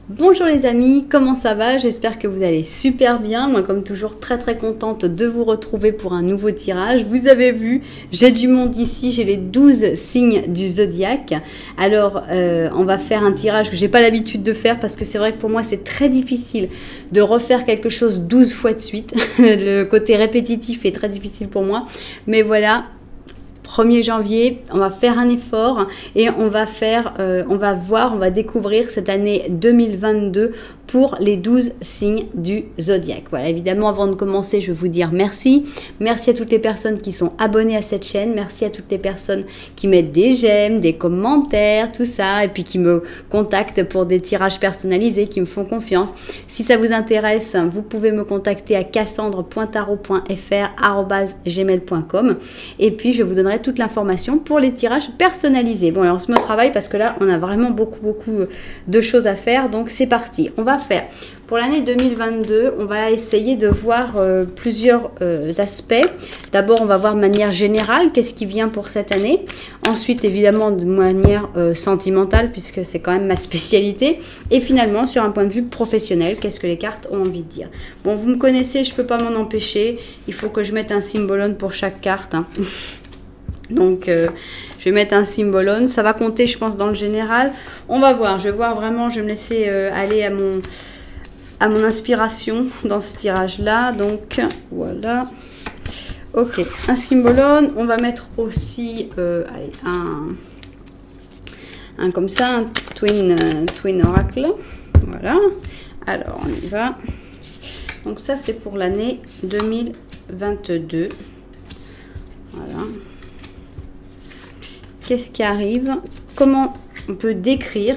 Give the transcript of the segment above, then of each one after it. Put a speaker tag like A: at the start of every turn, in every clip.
A: Bonjour les amis, comment ça va? J'espère que vous allez super bien. Moi comme toujours très contente de vous retrouver pour un nouveau tirage. Vous avez vu, j'ai du monde ici, j'ai les 12 signes du zodiaque. Alors on va faire un tirage que j'ai pas l'habitude de faire parce que c'est vrai que pour moi c'est très difficile de refaire quelque chose 12 fois de suite. Le côté répétitif est très difficile pour moi. Mais voilà. 1er janvier, on va faire un effort et on va découvrir cette année 2022 pour les 12 signes du zodiaque. Voilà, évidemment, avant de commencer, je vais vous dire merci. Merci à toutes les personnes qui sont abonnées à cette chaîne. Merci à toutes les personnes qui mettent des j'aime, des commentaires, tout ça, et puis qui me contactent pour des tirages personnalisés, qui me font confiance. Si ça vous intéresse, vous pouvez me contacter à cassandre.tarot.fr@gmail.com et puis je vous donnerai toute l'information pour les tirages personnalisés. Bon, alors on se met au travail parce que là, on a vraiment beaucoup de choses à faire, donc c'est parti. On va faire pour l'année 2022, on va essayer de voir plusieurs aspects. D'abord, on va voir de manière générale qu'est-ce qui vient pour cette année. Ensuite, évidemment, de manière sentimentale, puisque c'est quand même ma spécialité. Et finalement, sur un point de vue professionnel, qu'est-ce que les cartes ont envie de dire. Bon, vous me connaissez, je ne peux pas m'en empêcher. Il faut que je mette un symbolone pour chaque carte. Hein. Donc, je vais mettre un symbolone. Ça va compter, je pense, dans le général. On va voir. Je vais voir vraiment, je vais me laisser aller à mon inspiration dans ce tirage-là. Donc, voilà. Ok, un symbolone. On va mettre aussi allez, un comme ça, un twin oracle. Voilà. Alors, on y va. Donc, ça, c'est pour l'année 2022. Voilà. Qu'est-ce qui arrive? Comment on peut décrire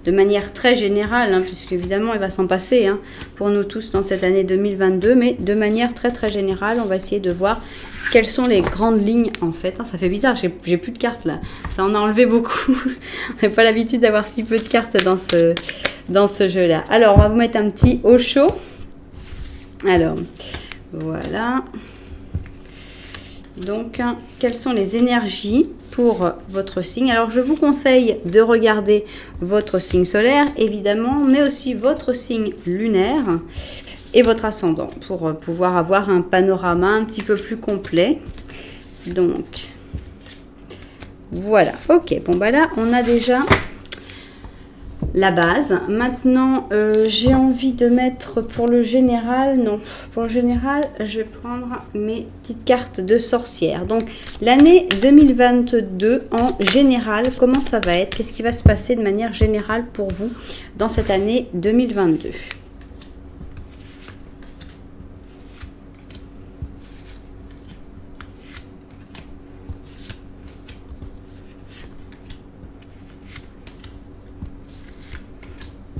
A: de manière très générale, hein, puisque évidemment il va s'en passer hein, pour nous tous dans cette année 2022, mais de manière très générale, on va essayer de voir quelles sont les grandes lignes en fait. Hein, ça fait bizarre, j'ai plus de cartes là, ça en a enlevé beaucoup. On n'a pas l'habitude d'avoir si peu de cartes dans ce jeu-là. Alors on va vous mettre un petit au chaud. Alors voilà. Donc, quelles sont les énergies pour votre signe? Alors, je vous conseille de regarder votre signe solaire, évidemment, mais aussi votre signe lunaire et votre ascendant pour pouvoir avoir un panorama un petit peu plus complet. Donc, voilà. Ok, bon, bah là, on a déjà la base. Maintenant, j'ai envie de mettre pour le général, non, pour le général, je vais prendre mes petites cartes de sorcière. Donc, l'année 2022 en général, comment ça va être? Qu'est-ce qui va se passer de manière générale pour vous dans cette année 2022?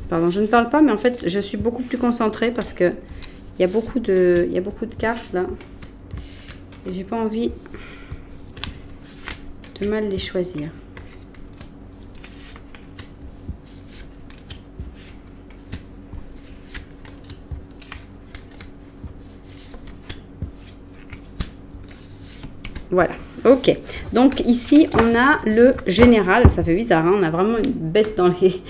A: Pardon, je ne parle pas, mais en fait, je suis beaucoup plus concentrée parce que il y a beaucoup de cartes là. Et j'ai pas envie de mal les choisir. Voilà, ok. Donc ici, on a le général. Ça fait bizarre, hein, on a vraiment une baisse dans les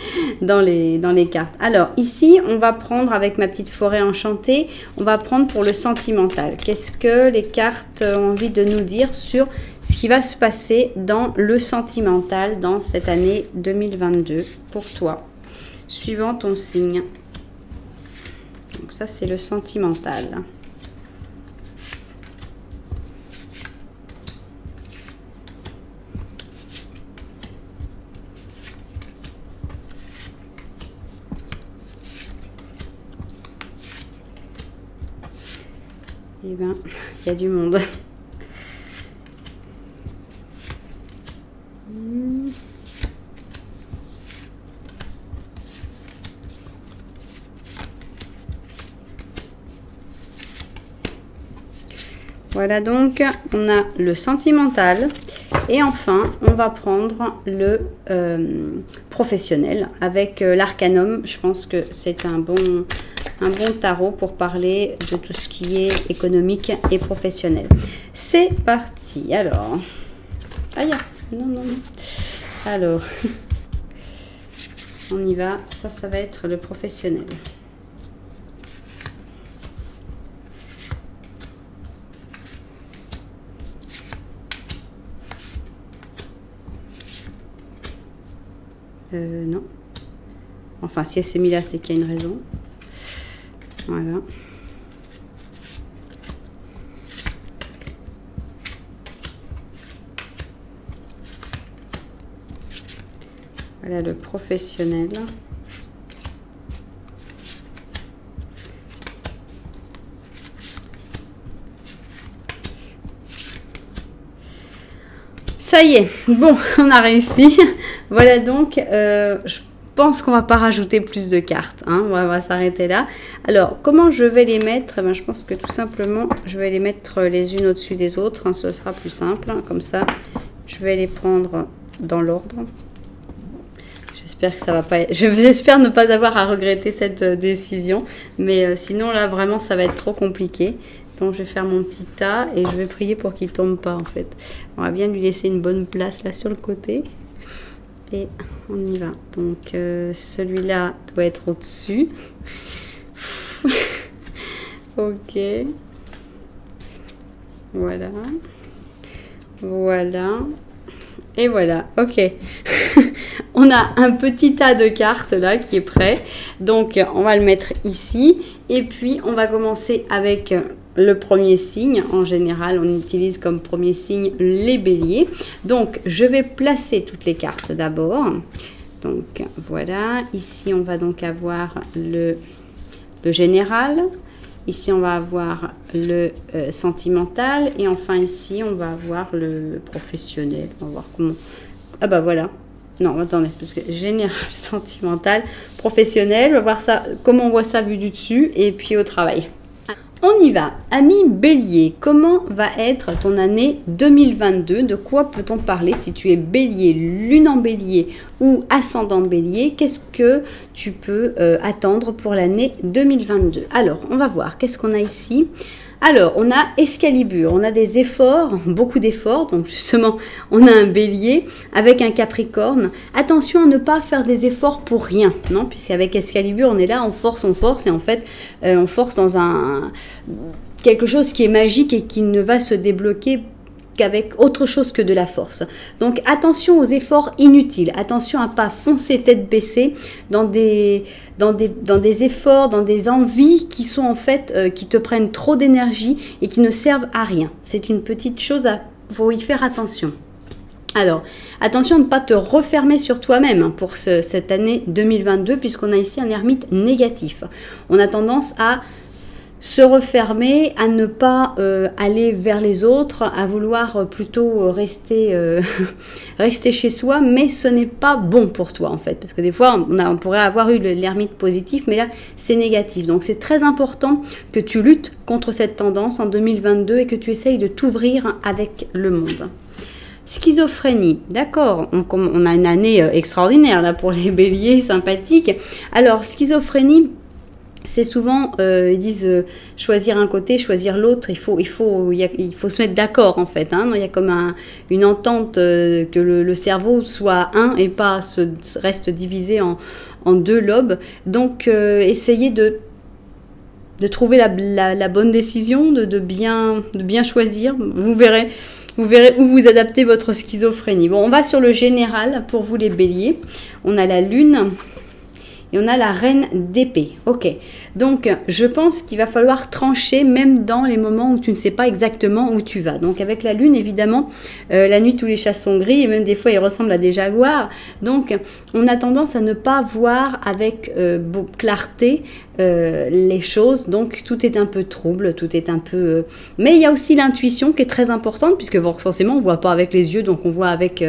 A: cartes. Alors ici, on va prendre avec ma petite forêt enchantée, on va prendre pour le sentimental. Qu'est-ce que les cartes ont envie de nous dire sur ce qui va se passer dans le sentimental dans cette année 2022 pour toi, suivant ton signe. Donc ça, c'est le sentimental. Eh bien, il y a du monde. Voilà donc, on a le sentimental. Et enfin, on va prendre le professionnel avec l'arcanum. Je pense que c'est un bon tarot pour parler de tout ce qui est économique et professionnel. C'est parti. Alors, aïe, non. Alors, On y va. Ça va être le professionnel. Non. Enfin, si elle s'est mise là, c'est qu'il y a une raison. Voilà. Voilà le professionnel. Ça y est, bon, on a réussi. Voilà donc, je pense qu'on va pas rajouter plus de cartes. Hein, on va s'arrêter là. Alors, comment je vais les mettre? Je pense que tout simplement, je vais les mettre les unes au-dessus des autres. Hein, ce sera plus simple. Hein, comme ça, je vais les prendre dans l'ordre. J'espère que ça va pas... J'espère ne pas avoir à regretter cette décision. Mais sinon, là, vraiment, ça va être trop compliqué. Donc, je vais faire mon petit tas et je vais prier pour qu'il ne tombe pas, en fait. On va bien lui laisser une bonne place, là, sur le côté. Et on y va. Donc, celui-là doit être au-dessus. Ok. Voilà. Voilà. Et voilà. Ok. On a un petit tas de cartes, là, qui est prêt. Donc, on va le mettre ici. Et puis, on va commencer avec... le premier signe. En général, on utilise comme premier signe les béliers. Donc, je vais placer toutes les cartes d'abord. Donc, voilà. Ici, on va donc avoir le général. Ici, on va avoir le sentimental. Et enfin, ici, on va avoir le professionnel. On va voir comment... Ah bah voilà. Non, attendez, parce que général, sentimental, professionnel. On va voir ça, comment on voit ça vu du dessus. Et puis, au travail. On y va. Ami Bélier, comment va être ton année 2022? De quoi peut-on parler si tu es Bélier, Lune en Bélier ou Ascendant Bélier? Qu'est-ce que tu peux attendre pour l'année 2022? Alors, on va voir. Qu'est-ce qu'on a ici? Alors, on a Excalibur, on a des efforts, beaucoup d'efforts. Donc, justement, on a un Bélier avec un Capricorne. Attention à ne pas faire des efforts pour rien, non? Puisqu'avec Excalibur, on est là, on force. Et en fait, on force dans quelque chose qui est magique et qui ne va se débloquer qu'avec autre chose que de la force. Donc attention aux efforts inutiles, attention à pas foncer tête baissée dans des efforts, dans des envies qui sont en fait, qui te prennent trop d'énergie et qui ne servent à rien. C'est une petite chose, faut y faire attention. Alors, attention à ne pas te refermer sur toi-même pour cette année 2022 puisqu'on a ici un ermite négatif. On a tendance à se refermer, à ne pas aller vers les autres, à vouloir plutôt rester chez soi, mais ce n'est pas bon pour toi en fait, parce que des fois on pourrait avoir eu l'ermite positif, mais là c'est négatif. Donc c'est très important que tu luttes contre cette tendance en 2022 et que tu essayes de t'ouvrir avec le monde. Schizophrénie, d'accord, on a une année extraordinaire là pour les béliers, sympathique. Alors schizophrénie, c'est souvent, ils disent choisir un côté, choisir l'autre, il faut se mettre d'accord en fait. Hein. Il y a comme une entente que le cerveau soit un et pas reste divisé en deux lobes. Donc, essayez de trouver la bonne décision, de bien choisir. Vous verrez où vous adaptez votre schizophrénie. Bon, on va sur le général pour vous les béliers. On a la lune. Et on a la reine d'épée. Ok. Donc, je pense qu'il va falloir trancher même dans les moments où tu ne sais pas exactement où tu vas. Donc, avec la lune, évidemment, la nuit, tous les chats sont gris et même des fois, ils ressemblent à des jaguars. Donc, on a tendance à ne pas voir avec clarté les choses. Donc, tout est un peu trouble, tout est un peu... Mais il y a aussi l'intuition qui est très importante puisque forcément, on ne voit pas avec les yeux. Donc, on voit avec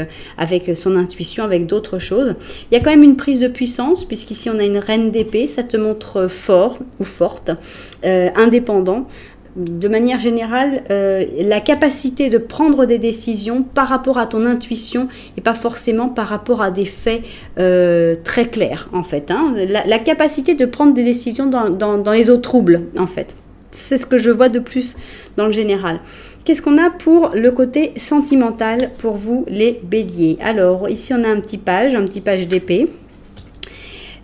A: son intuition, avec d'autres choses. Il y a quand même une prise de puissance puisqu'ici, on a une reine d'épée. Ça te montre fort ou forte, indépendant. De manière générale, la capacité de prendre des décisions par rapport à ton intuition et pas forcément par rapport à des faits très clairs, en fait. Hein. La capacité de prendre des décisions dans les eaux troubles, en fait. C'est ce que je vois de plus dans le général. Qu'est-ce qu'on a pour le côté sentimental pour vous, les béliers? Alors, ici, on a un petit page d'épée.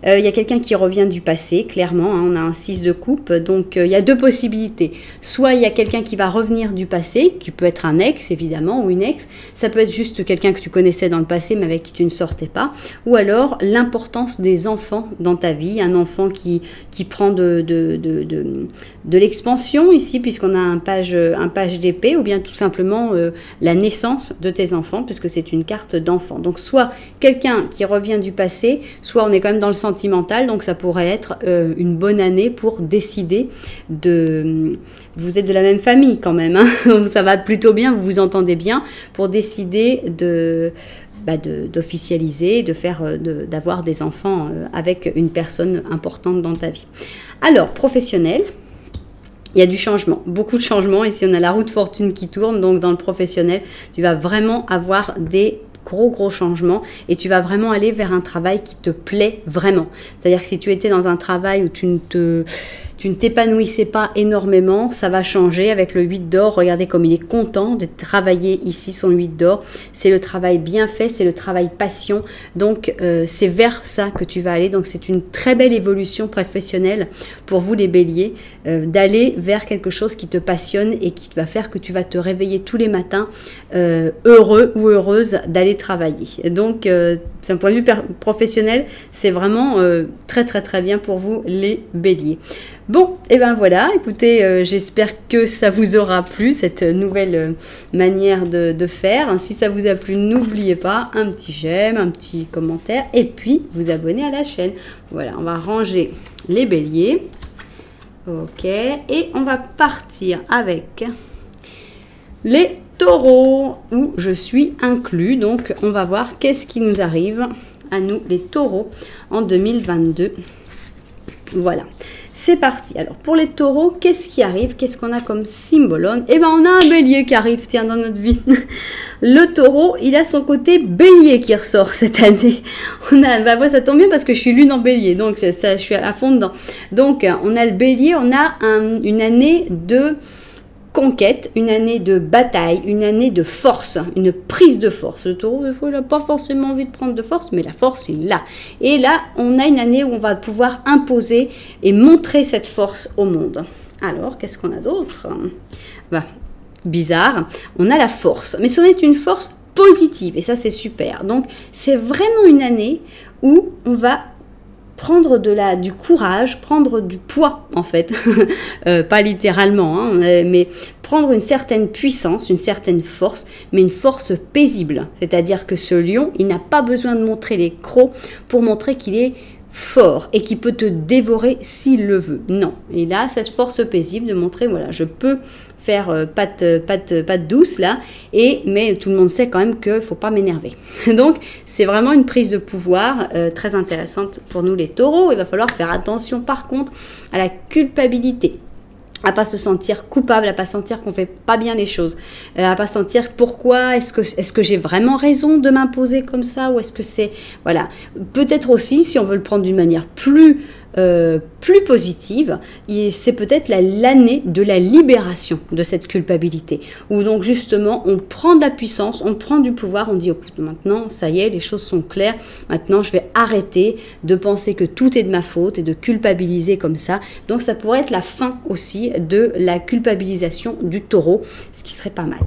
A: Il y a quelqu'un qui revient du passé, clairement, hein, on a un 6 de coupe, donc il y a deux possibilités. Soit il y a quelqu'un qui va revenir du passé, qui peut être un ex évidemment, ou une ex, ça peut être juste quelqu'un que tu connaissais dans le passé mais avec qui tu ne sortais pas, ou alors l'importance des enfants dans ta vie, un enfant qui prend de l'expansion ici, puisqu'on a un page d'épée, ou bien tout simplement la naissance de tes enfants, puisque c'est une carte d'enfant. Donc soit quelqu'un qui revient du passé, soit on est quand même dans le sentimental, donc ça pourrait être une bonne année pour décider de... Vous êtes de la même famille quand même, hein, ça va plutôt bien, vous vous entendez bien, pour décider d'officialiser, d'avoir des enfants avec une personne importante dans ta vie. Alors, professionnel, il y a du changement, beaucoup de changements. Ici, on a la roue de fortune qui tourne, donc dans le professionnel, tu vas vraiment avoir des gros changements et tu vas vraiment aller vers un travail qui te plaît vraiment. C'est-à-dire que si tu étais dans un travail où tu ne t'épanouissais pas énormément, ça va changer avec le 8 d'or. Regardez comme il est content de travailler ici son 8 d'or. C'est le travail bien fait, c'est le travail passion. Donc, c'est vers ça que tu vas aller. Donc, c'est une très belle évolution professionnelle pour vous les béliers, d'aller vers quelque chose qui te passionne et qui va faire que tu vas te réveiller tous les matins heureux ou heureuse d'aller travailler. Donc, d'un point de vue professionnel, c'est vraiment très bien pour vous les béliers. Bon, et ben voilà, écoutez, j'espère que ça vous aura plu, cette nouvelle manière de faire. Si ça vous a plu, n'oubliez pas un petit j'aime, un petit commentaire, et puis vous abonner à la chaîne. Voilà, on va ranger les béliers. Ok, et on va partir avec les taureaux, où je suis inclus. Donc, on va voir qu'est-ce qui nous arrive à nous, les taureaux, en 2022. Voilà. C'est parti. Alors, pour les taureaux, qu'est-ce qui arrive? Qu'est-ce qu'on a comme symbolone? Eh bien, on a un bélier qui arrive, tiens, dans notre vie. Le taureau, il a son côté bélier qui ressort cette année. Moi, ça tombe bien parce que je suis lune en bélier, donc ça, je suis à fond dedans. Donc, on a le bélier, on a une année de conquête, une année de bataille, une année de force, une prise de force. Le taureau, des fois, il n'a pas forcément envie de prendre de force, mais la force, il l'a. Et là, on a une année où on va pouvoir imposer et montrer cette force au monde. Alors, qu'est-ce qu'on a d'autre? Bizarre. On a la force, mais ce n'est une force positive, et ça, c'est super. Donc, c'est vraiment une année où on va prendre du courage, prendre du poids en fait, pas littéralement, hein, mais prendre une certaine puissance, une certaine force, mais une force paisible. C'est-à-dire que ce lion, il n'a pas besoin de montrer les crocs pour montrer qu'il est fort et qu'il peut te dévorer s'il le veut. Non, il a cette force paisible de montrer, voilà, je peux faire patte douce là, mais tout le monde sait quand même qu'il ne faut pas m'énerver. Donc, c'est vraiment une prise de pouvoir très intéressante pour nous les taureaux. Il va falloir faire attention par contre à la culpabilité. À pas se sentir coupable, à pas sentir qu'on fait pas bien les choses, à pas sentir pourquoi, est-ce que j'ai vraiment raison de m'imposer comme ça, ou est-ce que c'est, voilà, peut-être aussi, si on veut le prendre d'une manière plus positive, c'est peut-être l'année de la libération de cette culpabilité, où donc justement on prend de la puissance, on prend du pouvoir, on dit écoute, maintenant ça y est, les choses sont claires, maintenant je vais arrêter de penser que tout est de ma faute et de culpabiliser comme ça. Donc ça pourrait être la fin aussi de la culpabilisation du taureau, ce qui serait pas mal.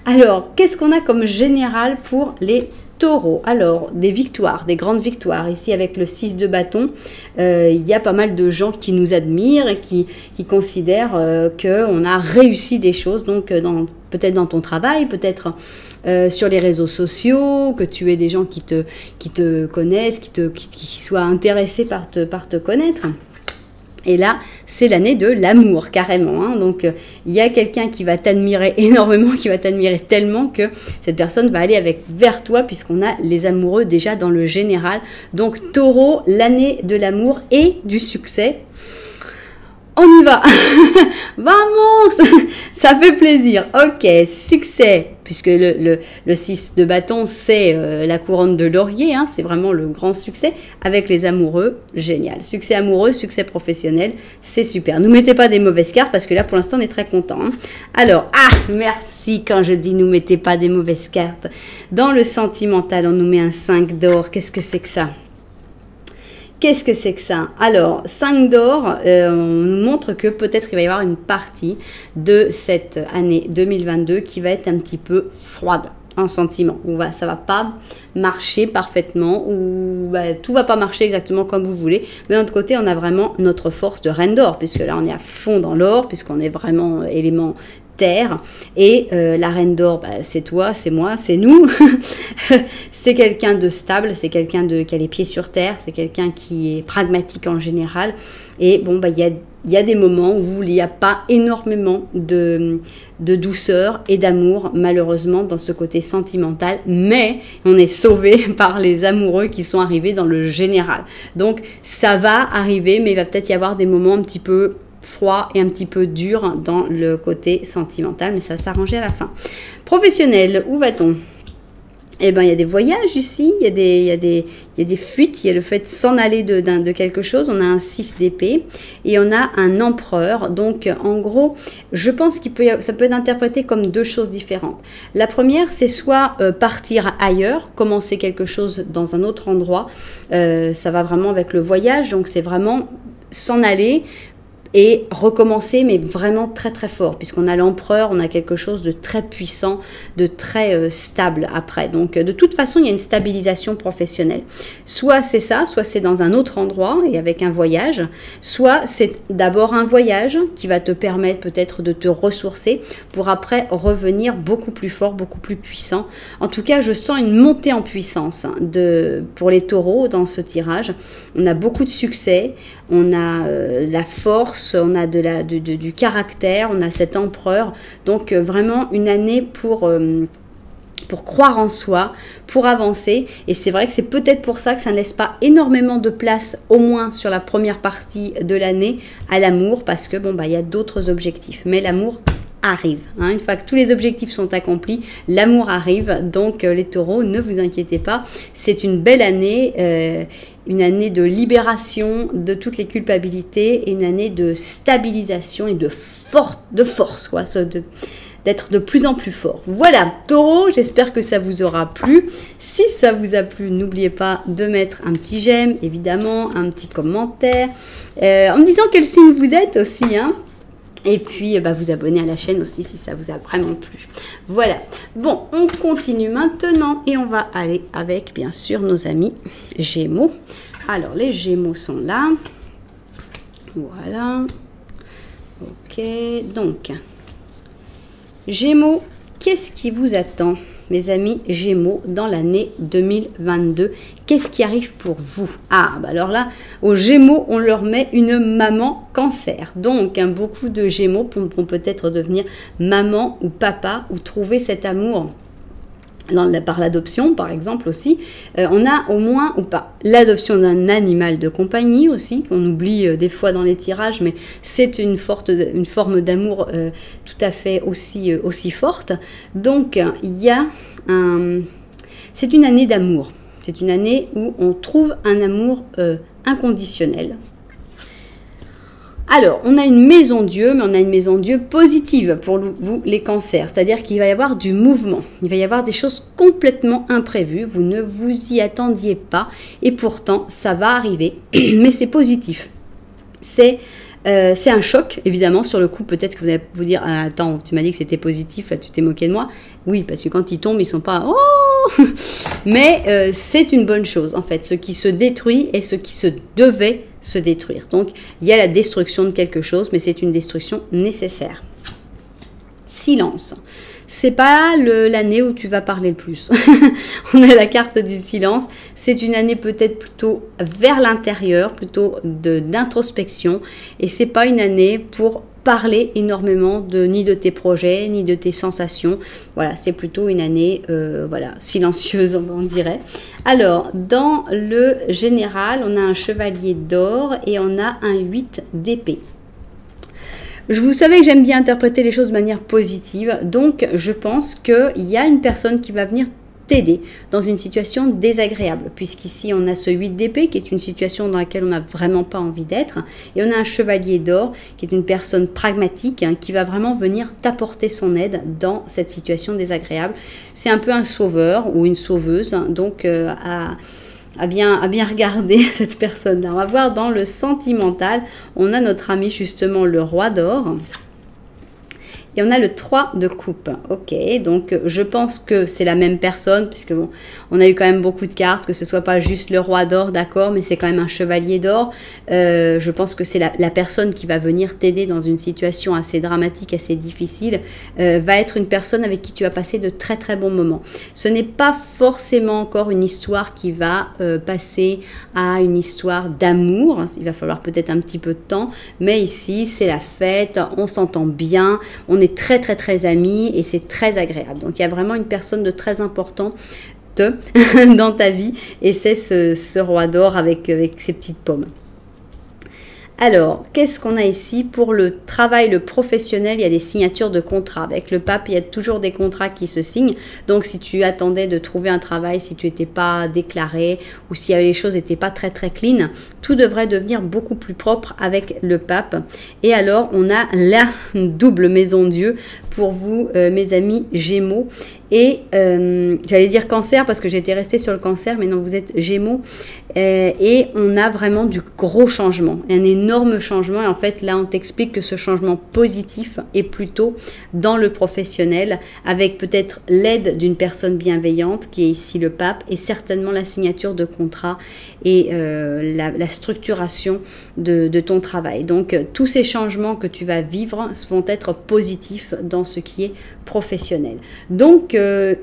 A: Alors qu'est-ce qu'on a comme général pour les taureaux? Alors, des victoires, des grandes victoires. Ici, avec le 6 de bâton, il y a pas mal de gens qui nous admirent et qui considèrent qu'on a réussi des choses. Donc, peut-être dans ton travail, peut-être sur les réseaux sociaux, que tu aies des gens qui te connaissent, qui soient intéressés par te connaître. Et là, c'est l'année de l'amour, carrément. Hein. Donc, il y a quelqu'un qui va t'admirer énormément, qui va t'admirer tellement que cette personne va aller vers toi, puisqu'on a les amoureux déjà dans le général. Donc, taureau, l'année de l'amour et du succès. On y va. Vamos. Ça fait plaisir. Ok, succès. Puisque le 6 de bâton, c'est la couronne de laurier, hein, c'est vraiment le grand succès. Avec les amoureux, génial. Succès amoureux, succès professionnel, c'est super. Ne mettez pas des mauvaises cartes, parce que là, pour l'instant, on est très content. Hein. Alors, merci quand je dis ne mettez pas des mauvaises cartes. Dans le sentimental, on nous met un 5 d'or. Qu'est-ce que c'est que ça? Qu'est-ce que c'est que ça? Alors, 5 d'or, on nous montre que peut-être il va y avoir une partie de cette année 2022 qui va être un petit peu froide en sentiment. Où ça va pas marcher parfaitement, ou tout va pas marcher exactement comme vous voulez. Mais d'un autre côté, on a vraiment notre force de reine d'or, puisque là, on est à fond dans l'or, puisqu'on est vraiment élément terre. Et la reine d'or, c'est toi, c'est moi, c'est nous. C'est quelqu'un de stable, c'est quelqu'un qui a les pieds sur terre, c'est quelqu'un qui est pragmatique en général. Et bon, il y a des moments où il n'y a pas énormément de douceur et d'amour, malheureusement, dans ce côté sentimental. Mais on est sauvé par les amoureux qui sont arrivés dans le général. Donc, ça va arriver, mais il va peut-être y avoir des moments un petit peu froid et un petit peu dur dans le côté sentimental, mais ça va s'arranger à la fin. Professionnel, où va-t-on? Eh bien, il y a des voyages ici, il y a des fuites, il y a le fait de s'en aller de quelque chose. On a un 6 d'épée et on a un empereur. Donc, en gros, je pense ça peut être interprété comme deux choses différentes. La première, c'est soit partir ailleurs, commencer quelque chose dans un autre endroit. Ça va vraiment avec le voyage, donc c'est vraiment s'en aller et recommencer, mais vraiment très très fort, puisqu'on a l'empereur, on a quelque chose de très puissant, de très stable après. Donc de toute façon, il y a une stabilisation professionnelle. Soit c'est ça, soit c'est dans un autre endroit et avec un voyage, soit c'est d'abord un voyage qui va te permettre peut-être de te ressourcer pour après revenir beaucoup plus fort, beaucoup plus puissant. En tout cas, je sens une montée en puissance pour les taureaux dans ce tirage. On a beaucoup de succès, on a la force, on a du caractère, on a cet empereur. Donc vraiment une année pour croire en soi, pour avancer. Et c'est vrai que c'est peut-être pour ça que ça ne laisse pas énormément de place, au moins sur la première partie de l'année, à l'amour, parce que bon, il y a d'autres objectifs. Mais l'amour arrive. Hein. Une fois que tous les objectifs sont accomplis, l'amour arrive. Donc les taureaux, ne vous inquiétez pas. C'est une belle année, une année de libération de toutes les culpabilités et une année de stabilisation et de force, quoi. D'être de plus en plus fort. Voilà, taureau, j'espère que ça vous aura plu. Si ça vous a plu, n'oubliez pas de mettre un petit j'aime, évidemment, un petit commentaire, en me disant quel signe vous êtes aussi, hein. Et puis, vous abonner à la chaîne aussi si ça vous a vraiment plu. Voilà. Bon, on continue maintenant et on va aller avec, bien sûr, nos amis Gémeaux. Alors, les Gémeaux sont là. Voilà. Ok. Donc, Gémeaux, qu'est-ce qui vous attend, mes amis Gémeaux, dans l'année 2022? Qu'est-ce qui arrive pour vous? Alors là, aux Gémeaux, on leur met une maman cancer. Donc, beaucoup de Gémeaux vont peut-être devenir maman ou papa ou trouver cet amour par l'adoption, par exemple aussi. On a au moins, ou pas, l'adoption d'un animal de compagnie aussi, qu'on oublie des fois dans les tirages, mais c'est une forme d'amour tout à fait aussi forte. Donc, c'est une année d'amour. C'est une année où on trouve un amour inconditionnel. Alors, on a une maison Dieu, mais on a une maison Dieu positive pour vous, les cancers. C'est-à-dire qu'il va y avoir du mouvement. Il va y avoir des choses complètement imprévues. Vous ne vous y attendiez pas. Et pourtant, ça va arriver. Mais c'est positif. C'est un choc, évidemment, sur le coup. Peut-être que vous allez vous dire, attends, tu m'as dit que c'était positif, là, tu t'es moqué de moi. Oui, parce que quand ils tombent, ils sont pas... Oh mais c'est une bonne chose, en fait. Ce qui se détruit et ce qui se devait se détruire. Donc, il y a la destruction de quelque chose, mais c'est une destruction nécessaire. Silence. C'est pas l'année où tu vas parler le plus. On a la carte du silence. C'est une année peut-être plutôt vers l'intérieur, plutôt d'introspection. Et c'est pas une année pour parler énormément ni de tes projets, ni de tes sensations. Voilà, c'est plutôt une année silencieuse, on dirait. Alors, dans le général, on a un chevalier d'or et on a un 8 d'épée. Vous savez que j'aime bien interpréter les choses de manière positive, donc je pense qu'il y a une personne qui va venir t'aider dans une situation désagréable, puisqu'ici on a ce 8 d'épée qui est une situation dans laquelle on n'a vraiment pas envie d'être, et on a un chevalier d'or qui est une personne pragmatique qui va vraiment venir t'apporter son aide dans cette situation désagréable. C'est un peu un sauveur ou une sauveuse, donc à bien regarder cette personne-là. On va voir dans le sentimental, on a notre ami justement le roi d'or. Et on a le 3 de coupe. Ok, donc je pense que c'est la même personne, puisque bon, on a eu quand même beaucoup de cartes, que ce soit pas juste le roi d'or, d'accord, mais c'est quand même un chevalier d'or. Je pense que c'est la personne qui va venir t'aider dans une situation assez dramatique, assez difficile, va être une personne avec qui tu vas passer de très très bons moments. Ce n'est pas forcément encore une histoire qui va passer à une histoire d'amour. Il va falloir peut-être un petit peu de temps, mais ici c'est la fête, on s'entend bien, on est très très très amis et c'est très agréable. Donc il y a vraiment une personne de très important dans ta vie et c'est ce roi d'or avec ses petites pommes. Alors, qu'est-ce qu'on a ici? Pour le travail, le professionnel, il y a des signatures de contrats. Avec le pape, il y a toujours des contrats qui se signent. Donc, si tu attendais de trouver un travail, si tu n'étais pas déclaré ou si les choses n'étaient pas très très clean, tout devrait devenir beaucoup plus propre avec le pape. Et alors, on a la double maison Dieu pour vous, mes amis Gémeaux. Et j'allais dire cancer parce que j'étais restée sur le cancer, mais non, vous êtes Gémeaux. Et on a vraiment du gros changement, un énorme changement. Et en fait, là, on t'explique que ce changement positif est plutôt dans le professionnel, avec peut-être l'aide d'une personne bienveillante, qui est ici le pape, et certainement la signature de contrat et la structuration de ton travail. Donc, tous ces changements que tu vas vivre vont être positifs dans ce qui est professionnel. Donc,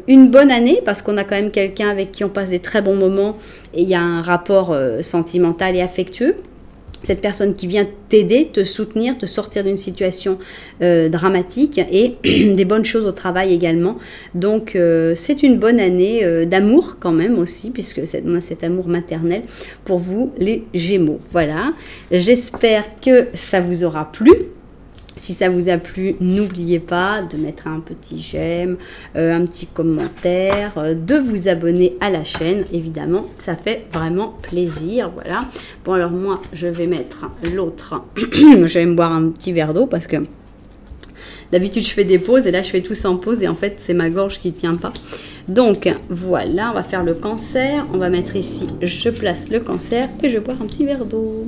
A: une bonne année, parce qu'on a quand même quelqu'un avec qui on passe des très bons moments et il y a un rapport sentimental et affectueux. Cette personne qui vient t'aider, te soutenir, te sortir d'une situation dramatique et des bonnes choses au travail également. Donc, c'est une bonne année d'amour quand même aussi, puisque on a cet amour maternel pour vous, les Gémeaux. Voilà, j'espère que ça vous aura plu. Si ça vous a plu, n'oubliez pas de mettre un petit j'aime, un petit commentaire, de vous abonner à la chaîne, évidemment, ça fait vraiment plaisir, voilà. Bon, alors moi, je vais mettre l'autre, je vais me boire un petit verre d'eau parce que d'habitude, je fais des pauses et là, je fais tout sans pause et en fait, c'est ma gorge qui ne tient pas. Donc, voilà, on va faire le cancer, on va mettre ici, je place le cancer et je vais boire un petit verre d'eau.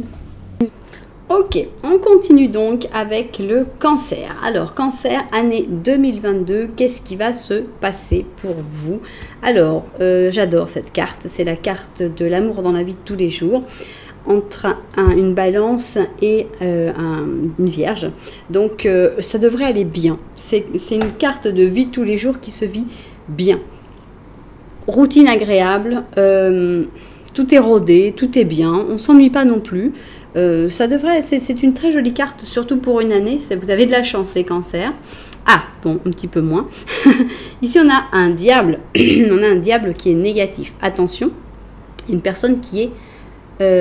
A: Ok, on continue donc avec le cancer. Alors, cancer, année 2022, qu'est-ce qui va se passer pour vous? Alors, j'adore cette carte, c'est la carte de l'amour dans la vie de tous les jours, entre une balance et une vierge. Donc, ça devrait aller bien. C'est une carte de vie de tous les jours qui se vit bien. Routine agréable, tout est rodé, tout est bien, on ne s'ennuie pas non plus. Ça devrait, c'est une très jolie carte, surtout pour une année. Vous avez de la chance, les cancers. Ah, bon, un petit peu moins. Ici, on a un diable. On a un diable qui est négatif. Attention, une personne qui est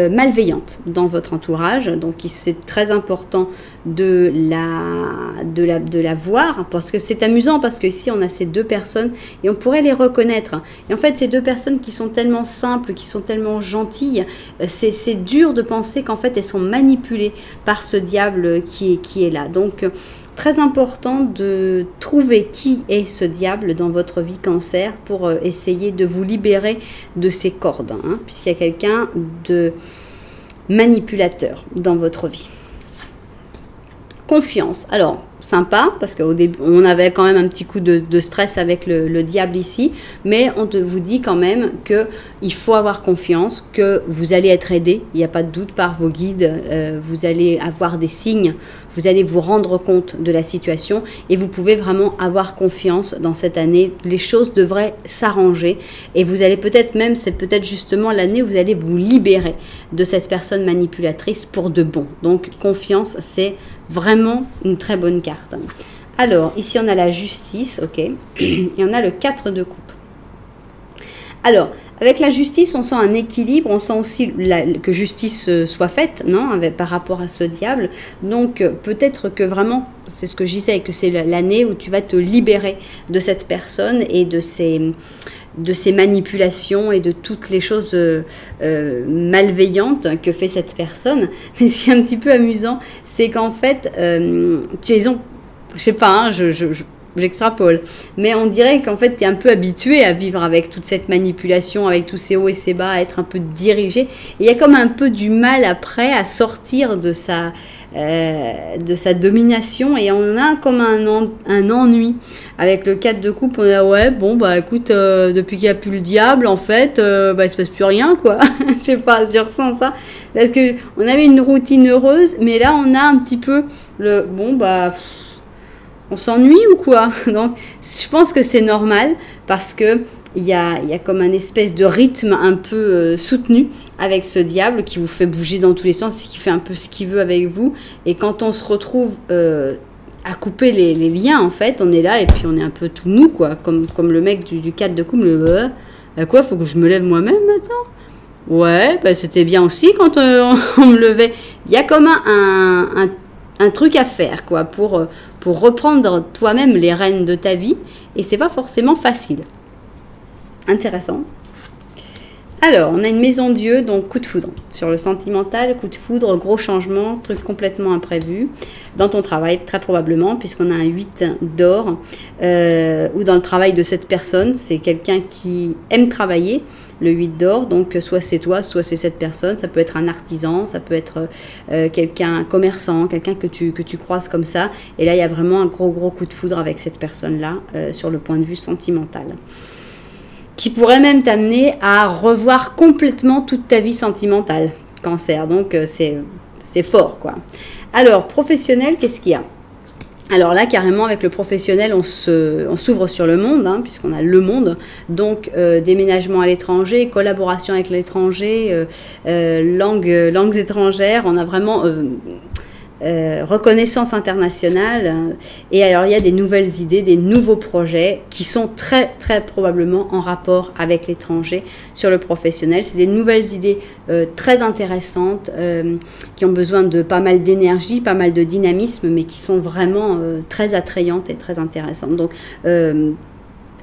A: malveillante dans votre entourage. Donc, c'est très important de la voir, parce que c'est amusant, parce que ici, on a ces deux personnes et on pourrait les reconnaître. Et en fait, ces deux personnes qui sont tellement simples, qui sont tellement gentilles, c'est dur de penser qu'en fait, elles sont manipulées par ce diable qui est là. Donc, très important de trouver qui est ce diable dans votre vie cancer pour essayer de vous libérer de ces cordes, hein, puisqu'il y a quelqu'un de manipulateur dans votre vie. Confiance. Alors, sympa, parce qu'au début, on avait quand même un petit coup de stress avec le diable ici, mais on vous dit quand même qu'il faut avoir confiance, que vous allez être aidé, il n'y a pas de doute, par vos guides, vous allez avoir des signes, vous allez vous rendre compte de la situation et vous pouvez vraiment avoir confiance dans cette année. Les choses devraient s'arranger et vous allez peut-être même, c'est peut-être justement l'année où vous allez vous libérer de cette personne manipulatrice pour de bon. Donc, confiance, c'est vraiment une très bonne carte. Alors, ici, on a la justice, ok, et on a le 4 de coupe. Alors, avec la justice, on sent un équilibre, on sent aussi que justice soit faite, non, par rapport à ce diable. Donc, peut-être que vraiment, c'est ce que je disais, que c'est l'année où tu vas te libérer de cette personne et de ces manipulations et de toutes les choses malveillantes que fait cette personne. Mais ce qui est un petit peu amusant, c'est qu'en fait, je sais pas, hein, j'extrapole. Mais on dirait qu'en fait, tu es un peu habitué à vivre avec toute cette manipulation, avec tous ces hauts et ces bas, à être un peu dirigé. Et il y a comme un peu du mal après à sortir de sa domination, et on a comme un ennui. Avec le 4 de coupe, on a ouais, bon, bah écoute, depuis qu'il n'y a plus le diable, en fait, bah il se passe plus rien, quoi. Je sais pas, je ressens ça. Parce que on avait une routine heureuse, mais là, on a un petit peu bon, bah, on s'ennuie ou quoi? Donc, je pense que c'est normal, parce que il y a comme un espèce de rythme un peu soutenu avec ce diable qui vous fait bouger dans tous les sens, qui fait un peu ce qu'il veut avec vous. Et quand on se retrouve à couper les liens, en fait, on est là et puis on est un peu tout mou, quoi. Comme le mec du 4 de coupe, quoi, faut que je me lève moi-même maintenant? Ouais, bah, c'était bien aussi quand on me levait. Il y a comme un truc à faire, quoi, pour reprendre toi-même les rênes de ta vie. Et c'est pas forcément facile. Intéressant. Alors, on a une maison Dieu, donc coup de foudre. Sur le sentimental, coup de foudre, gros changement, truc complètement imprévu. Dans ton travail, très probablement, puisqu'on a un 8 d'or. Ou dans le travail de cette personne, c'est quelqu'un qui aime travailler, le 8 d'or. Donc, soit c'est toi, soit c'est cette personne. Ça peut être un artisan, ça peut être quelqu'un, un commerçant, quelqu'un que tu croises comme ça. Et là, il y a vraiment un gros coup de foudre avec cette personne-là, sur le point de vue sentimental, qui pourrait même t'amener à revoir complètement toute ta vie sentimentale, Cancer. Donc, c'est fort, quoi. Alors, professionnel, qu'est-ce qu'il y a? Alors là, carrément, avec le professionnel, on s'ouvre sur le monde, hein, puisqu'on a le monde. Donc, déménagement à l'étranger, collaboration avec l'étranger, langues étrangères. On a vraiment... reconnaissance internationale, et alors il y a des nouvelles idées, des nouveaux projets qui sont très probablement en rapport avec l'étranger sur le professionnel. C'est des nouvelles idées très intéressantes, qui ont besoin de pas mal d'énergie, pas mal de dynamisme, mais qui sont vraiment très attrayantes et très intéressantes. Donc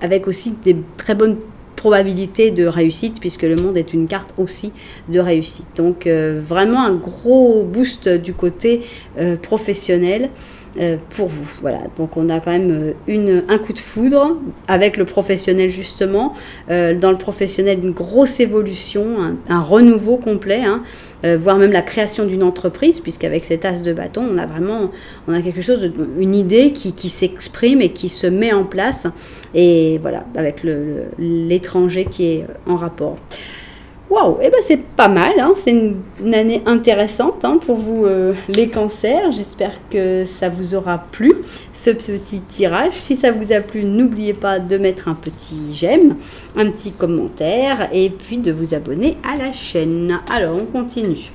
A: avec aussi des très bonnes probabilité de réussite, puisque le monde est une carte aussi de réussite. Donc vraiment un gros boost du côté professionnel pour vous. Voilà, donc on a quand même un coup de foudre avec le professionnel, justement. Dans le professionnel, une grosse évolution, un renouveau complet, hein, voire même la création d'une entreprise, puisqu'avec cet as de bâton, on a quelque chose, une idée qui s'exprime et qui se met en place. Et voilà, avec l'étranger qui est en rapport. Waouh, et ben c'est pas mal, hein, c'est une année intéressante, hein, pour vous les cancers. J'espère que ça vous aura plu, ce petit tirage. Si ça vous a plu, n'oubliez pas de mettre un petit j'aime, un petit commentaire, et puis de vous abonner à la chaîne. Alors, on continue.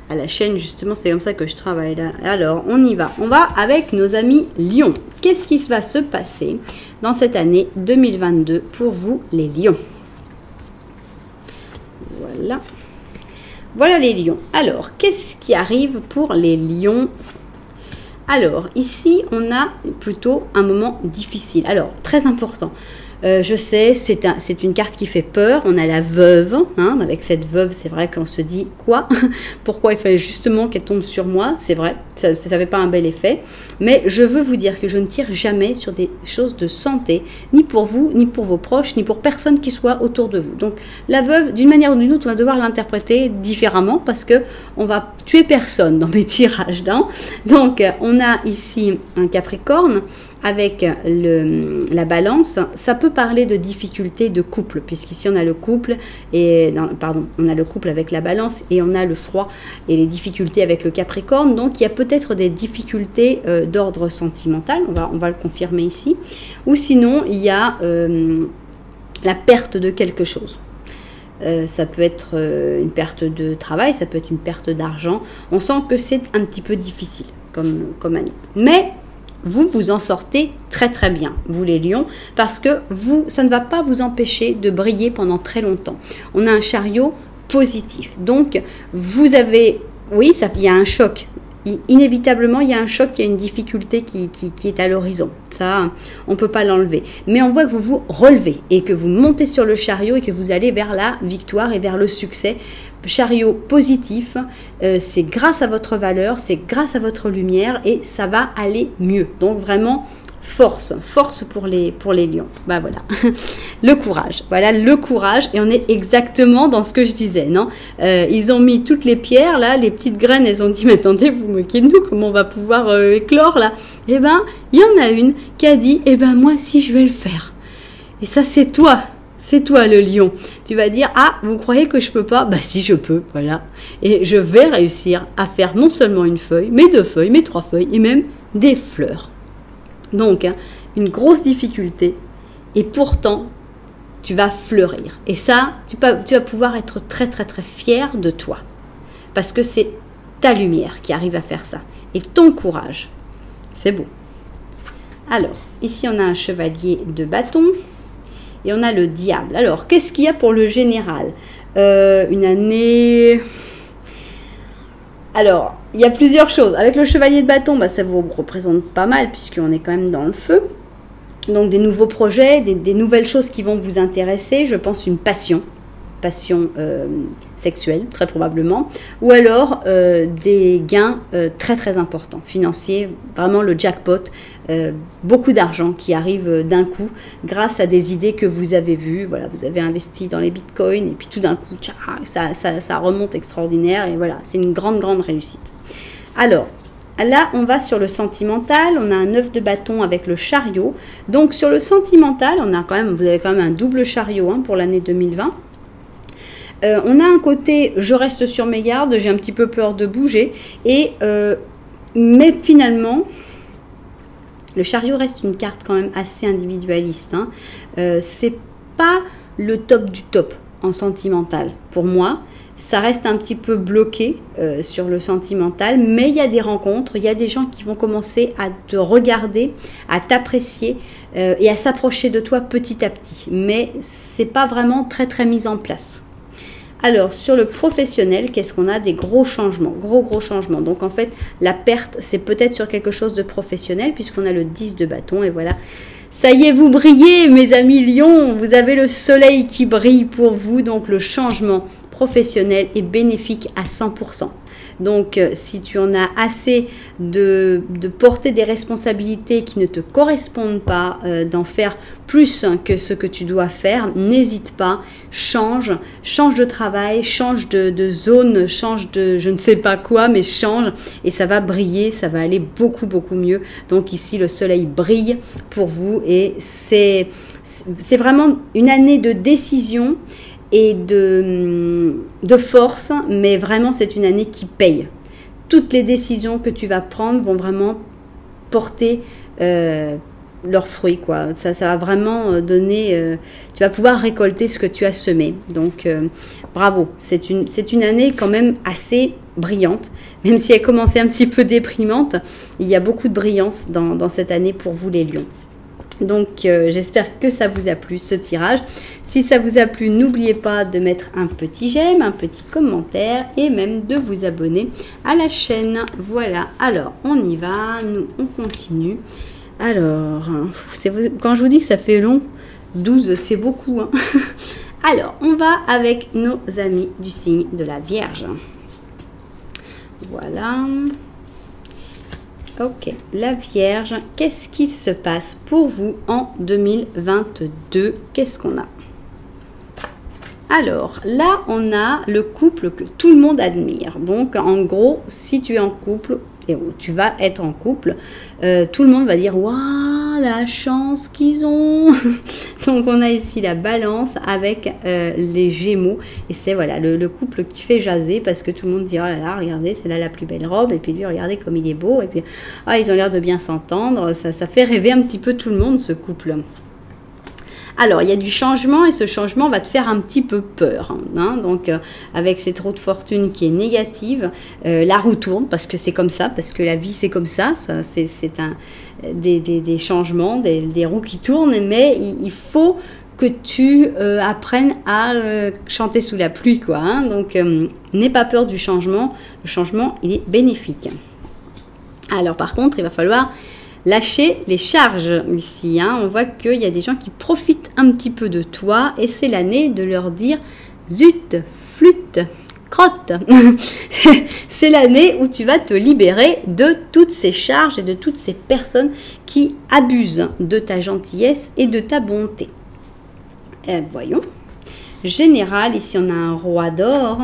A: À la chaîne, justement, c'est comme ça que je travaille là. Alors, on y va. On va avec nos amis Lions. Qu'est-ce qui va se passer dans cette année 2022 pour vous, les Lions? Voilà. Voilà les Lions. Alors, qu'est-ce qui arrive pour les Lions? Alors, ici, on a plutôt un moment difficile. Alors, très important. Je sais, c'est une carte qui fait peur. On a la veuve, hein, avec cette veuve, c'est vrai qu'on se dit quoi? Pourquoi il fallait justement qu'elle tombe sur moi? C'est vrai, ça ne fait pas un bel effet. Mais je veux vous dire que je ne tire jamais sur des choses de santé, ni pour vous, ni pour vos proches, ni pour personne qui soit autour de vous. Donc la veuve, d'une manière ou d'une autre, on va devoir l'interpréter différemment, parce que on va tuer personne dans mes tirages. Hein. Donc on a ici un Capricorne avec la balance. Ça peut parler de difficultés de couple, puisqu'ici on a le couple on a le couple avec la balance, et on a le froid et les difficultés avec le Capricorne. Donc il y a peut-être des difficultés d'ordre sentimental, on va le confirmer ici, ou sinon il y a la perte de quelque chose. Ça peut être une perte de travail, ça peut être une perte d'argent. On sent que c'est un petit peu difficile comme année, mais vous en sortez très bien, vous les Lions, parce que ça ne va pas vous empêcher de briller pendant très longtemps. On a un chariot positif, donc vous avez, oui, il y a un choc. Inévitablement, il y a un choc, il y a une difficulté qui est à l'horizon. Ça, on ne peut pas l'enlever. Mais on voit que vous vous relevez et que vous montez sur le chariot et que vous allez vers la victoire et vers le succès. Chariot positif, c'est grâce à votre valeur, c'est grâce à votre lumière, et ça va aller mieux. Donc vraiment, Force, force pour les lions. Bah voilà, le courage. Voilà le courage. Et on est exactement dans ce que je disais, non? Ils ont mis toutes les pierres, là, les petites graines, elles ont dit, mais attendez, vous moquez de nous, comment on va pouvoir éclore, là? Eh ben, il y en a une qui a dit, eh ben, moi, si je vais le faire. Et ça, c'est toi le lion. Tu vas dire, ah, vous croyez que je peux pas? Bah si, je peux, voilà. Et je vais réussir à faire non seulement une feuille, mais 2 feuilles, mais 3 feuilles, et même des fleurs. Donc, hein, une grosse difficulté, et pourtant, tu vas fleurir. Et ça, tu vas pouvoir être très, très, très fier de toi. Parce que c'est ta lumière qui arrive à faire ça. Et ton courage. C'est beau. Alors, ici, on a un chevalier de bâton. Et on a le diable. Alors, qu'est-ce qu'il y a pour le général? Une année... Alors, il y a plusieurs choses. Avec le chevalier de bâton, bah, ça vous représente pas mal puisqu'on est quand même dans le feu. Donc, des nouveaux projets, des nouvelles choses qui vont vous intéresser. Je pense une passion sexuelle, très probablement. Ou alors, des gains très, très importants, financiers. Vraiment le jackpot. Beaucoup d'argent qui arrive d'un coup grâce à des idées que vous avez vues. Voilà, vous avez investi dans les bitcoins et puis tout d'un coup, ça remonte extraordinaire. Et voilà, c'est une grande, grande réussite. Alors, là, on va sur le sentimental. On a un 9 de bâton avec le chariot. Donc, sur le sentimental, vous avez quand même un double chariot pour l'année 2020. On a un côté, je reste sur mes gardes, j'ai un petit peu peur de bouger. Mais finalement, le chariot reste une carte quand même assez individualiste. C'est pas le top du top en sentimental. Pour moi, ça reste un petit peu bloqué sur le sentimental, mais il y a des rencontres, il y a des gens qui vont commencer à te regarder, à t'apprécier et à s'approcher de toi petit à petit. Mais c'est pas vraiment très très mis en place. Alors, sur le professionnel, qu'est-ce qu'on a? Des gros changements, gros changements. Donc, en fait, la perte, c'est peut-être sur quelque chose de professionnel, puisqu'on a le 10 de bâton, et voilà. Ça y est, vous brillez, mes amis lions, vous avez le soleil qui brille pour vous, donc le changement professionnel est bénéfique à 100%. Donc, si tu en as assez de porter des responsabilités qui ne te correspondent pas, d'en faire plus que ce que tu dois faire, n'hésite pas, change de travail, change de zone, change de je ne sais pas quoi, mais change et ça va briller, ça va aller beaucoup mieux. Donc ici, le soleil brille pour vous et c'est vraiment une année de décision et de force, mais vraiment c'est une année qui paye. Toutes les décisions que tu vas prendre vont vraiment porter leurs fruits, quoi. Ça va vraiment donner, tu vas pouvoir récolter ce que tu as semé. Donc bravo, c'est une année quand même assez brillante, même si elle commençait un petit peu déprimante, il y a beaucoup de brillance dans cette année pour vous les lions. Donc j'espère que ça vous a plu ce tirage. Si ça vous a plu, n'oubliez pas de mettre un petit j'aime, un petit commentaire et même de vous abonner à la chaîne. Voilà, alors on y va, nous on continue. Alors, quand je vous dis que ça fait long, 12 c'est beaucoup. Alors, on va avec nos amis du signe de la Vierge. Voilà. Ok, la Vierge, qu'est-ce qu'il se passe pour vous en 2022? Qu'est-ce qu'on a? Alors, là, on a le couple que tout le monde admire. Donc, en gros, si tu es en couple, et tu vas être en couple, tout le monde va dire « Waouh, la chance qu'ils ont !» Donc, on a ici la Balance avec les Gémeaux. Et c'est voilà, le couple qui fait jaser parce que tout le monde dit « Oh là là, regardez, c'est là la plus belle robe. » Et puis lui, regardez comme il est beau. Et puis, ah, ils ont l'air de bien s'entendre. Ça fait rêver un petit peu tout le monde, ce couple. Alors, il y a du changement et ce changement va te faire un petit peu peur. Donc, avec cette roue de fortune qui est négative, la roue tourne parce que c'est comme ça, parce que la vie c'est comme ça. C'est des changements, des roues qui tournent, mais il faut que tu apprennes à chanter sous la pluie, quoi. Donc, n'aie pas peur du changement. Le changement, il est bénéfique. Alors, par contre, il va falloir lâcher les charges ici. On voit qu'il y a des gens qui profitent un petit peu de toi et c'est l'année de leur dire « Zut, flûte, crotte. C'est l'année où tu vas te libérer de toutes ces charges et de toutes ces personnes qui abusent de ta gentillesse et de ta bonté. Voyons. Général, ici on a un roi d'or.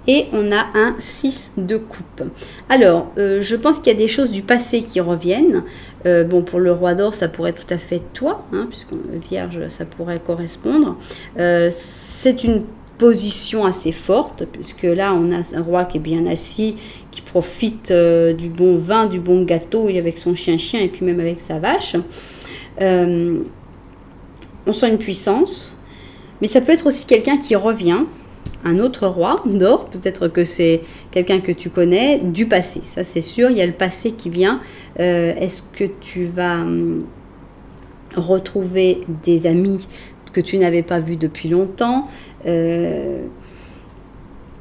A: Et on a un 6 de coupe. Alors, je pense qu'il y a des choses du passé qui reviennent. Bon, pour le roi d'or, ça pourrait tout à fait être toi, hein, puisque vierge, ça pourrait correspondre. C'est une position assez forte, puisque là, on a un roi qui est bien assis, qui profite du bon vin, du bon gâteau, et avec son chien-chien, et puis même avec sa vache. On sent une puissance, mais ça peut être aussi quelqu'un qui revient. Un autre roi d'or, peut-être que c'est quelqu'un que tu connais du passé, ça c'est sûr, il y a le passé qui vient. Est-ce que tu vas retrouver des amis que tu n'avais pas vus depuis longtemps?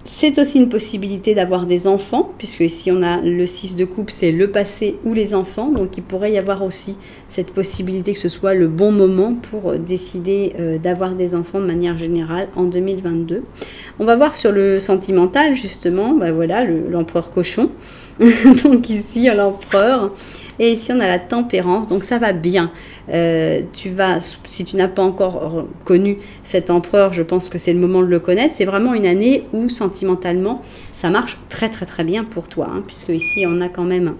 A: C'est aussi une possibilité d'avoir des enfants, puisque ici on a le 6 de coupe, c'est le passé ou les enfants. Donc il pourrait y avoir aussi cette possibilité que ce soit le bon moment pour décider d'avoir des enfants de manière générale en 2022. On va voir sur le sentimental justement, ben voilà, l'empereur cochon. Donc ici l'empereur. Et ici, on a la tempérance, donc ça va bien. Si tu n'as pas encore connu cet empereur, je pense que c'est le moment de le connaître. C'est vraiment une année où, sentimentalement, ça marche très, très, très bien pour toi. Hein, puisque ici, on a quand même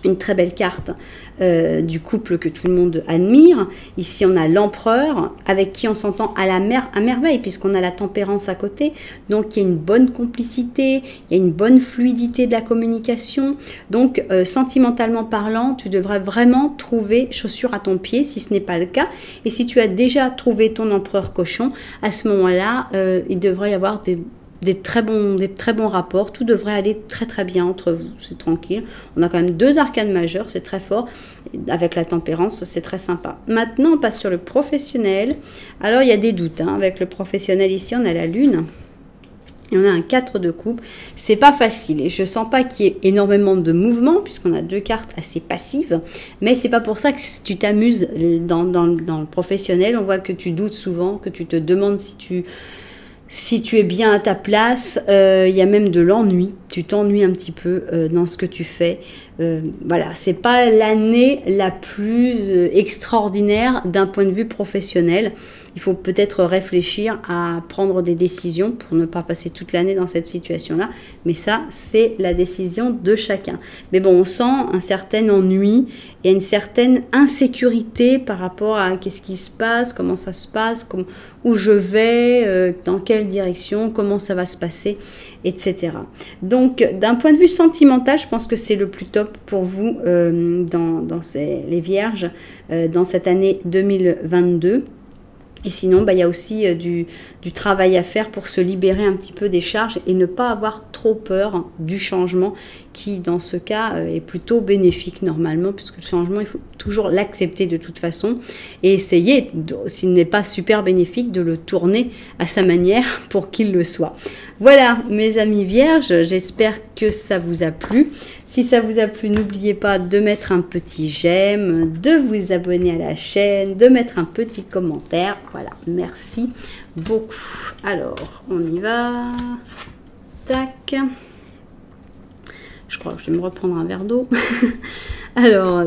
A: une très belle carte du couple que tout le monde admire. Ici, on a l'empereur avec qui on s'entend à merveille, puisqu'on a la tempérance à côté. Donc, il y a une bonne complicité, il y a une bonne fluidité de la communication. Donc, sentimentalement parlant, tu devrais vraiment trouver chaussure à ton pied, si ce n'est pas le cas. Et si tu as déjà trouvé ton empereur cochon, à ce moment-là, il devrait y avoir des très bons rapports, tout devrait aller très très bien entre vous, c'est tranquille. On a quand même 2 arcanes majeures, c'est très fort, avec la tempérance, c'est très sympa. Maintenant, on passe sur le professionnel. Alors, il y a des doutes, hein. Avec le professionnel, ici, on a la lune, et on a un 4 de coupe. C'est pas facile, et je sens pas qu'il y ait énormément de mouvement, puisqu'on a 2 cartes assez passives, mais c'est pas pour ça que tu t'amuses dans le professionnel. On voit que tu doutes souvent, que tu te demandes si tu es bien à ta place. Il y a même de l'ennui. Tu t'ennuies un petit peu dans ce que tu fais. Voilà, c'est pas l'année la plus extraordinaire d'un point de vue professionnel. Il faut peut-être réfléchir à prendre des décisions pour ne pas passer toute l'année dans cette situation-là. Mais ça, c'est la décision de chacun. Mais bon, on sent un certain ennui et une certaine insécurité par rapport à qu'est-ce qui se passe, comment ça se passe, où je vais, dans quelle direction, comment ça va se passer, etc. Donc, d'un point de vue sentimental, je pense que c'est le plus top pour vous les vierges dans cette année 2022. Et sinon, il y a aussi du travail à faire pour se libérer un petit peu des charges et ne pas avoir trop peur du changement qui, dans ce cas, est plutôt bénéfique normalement, puisque le changement, il faut toujours l'accepter de toute façon et essayer, s'il n'est pas super bénéfique, de le tourner à sa manière pour qu'il le soit. Voilà, mes amis vierges, j'espère que ça vous a plu. Si ça vous a plu, n'oubliez pas de mettre un petit j'aime, de vous abonner à la chaîne, de mettre un petit commentaire. Voilà, merci beaucoup. Alors, on y va. Tac. Je crois que je vais me reprendre un verre d'eau. Alors,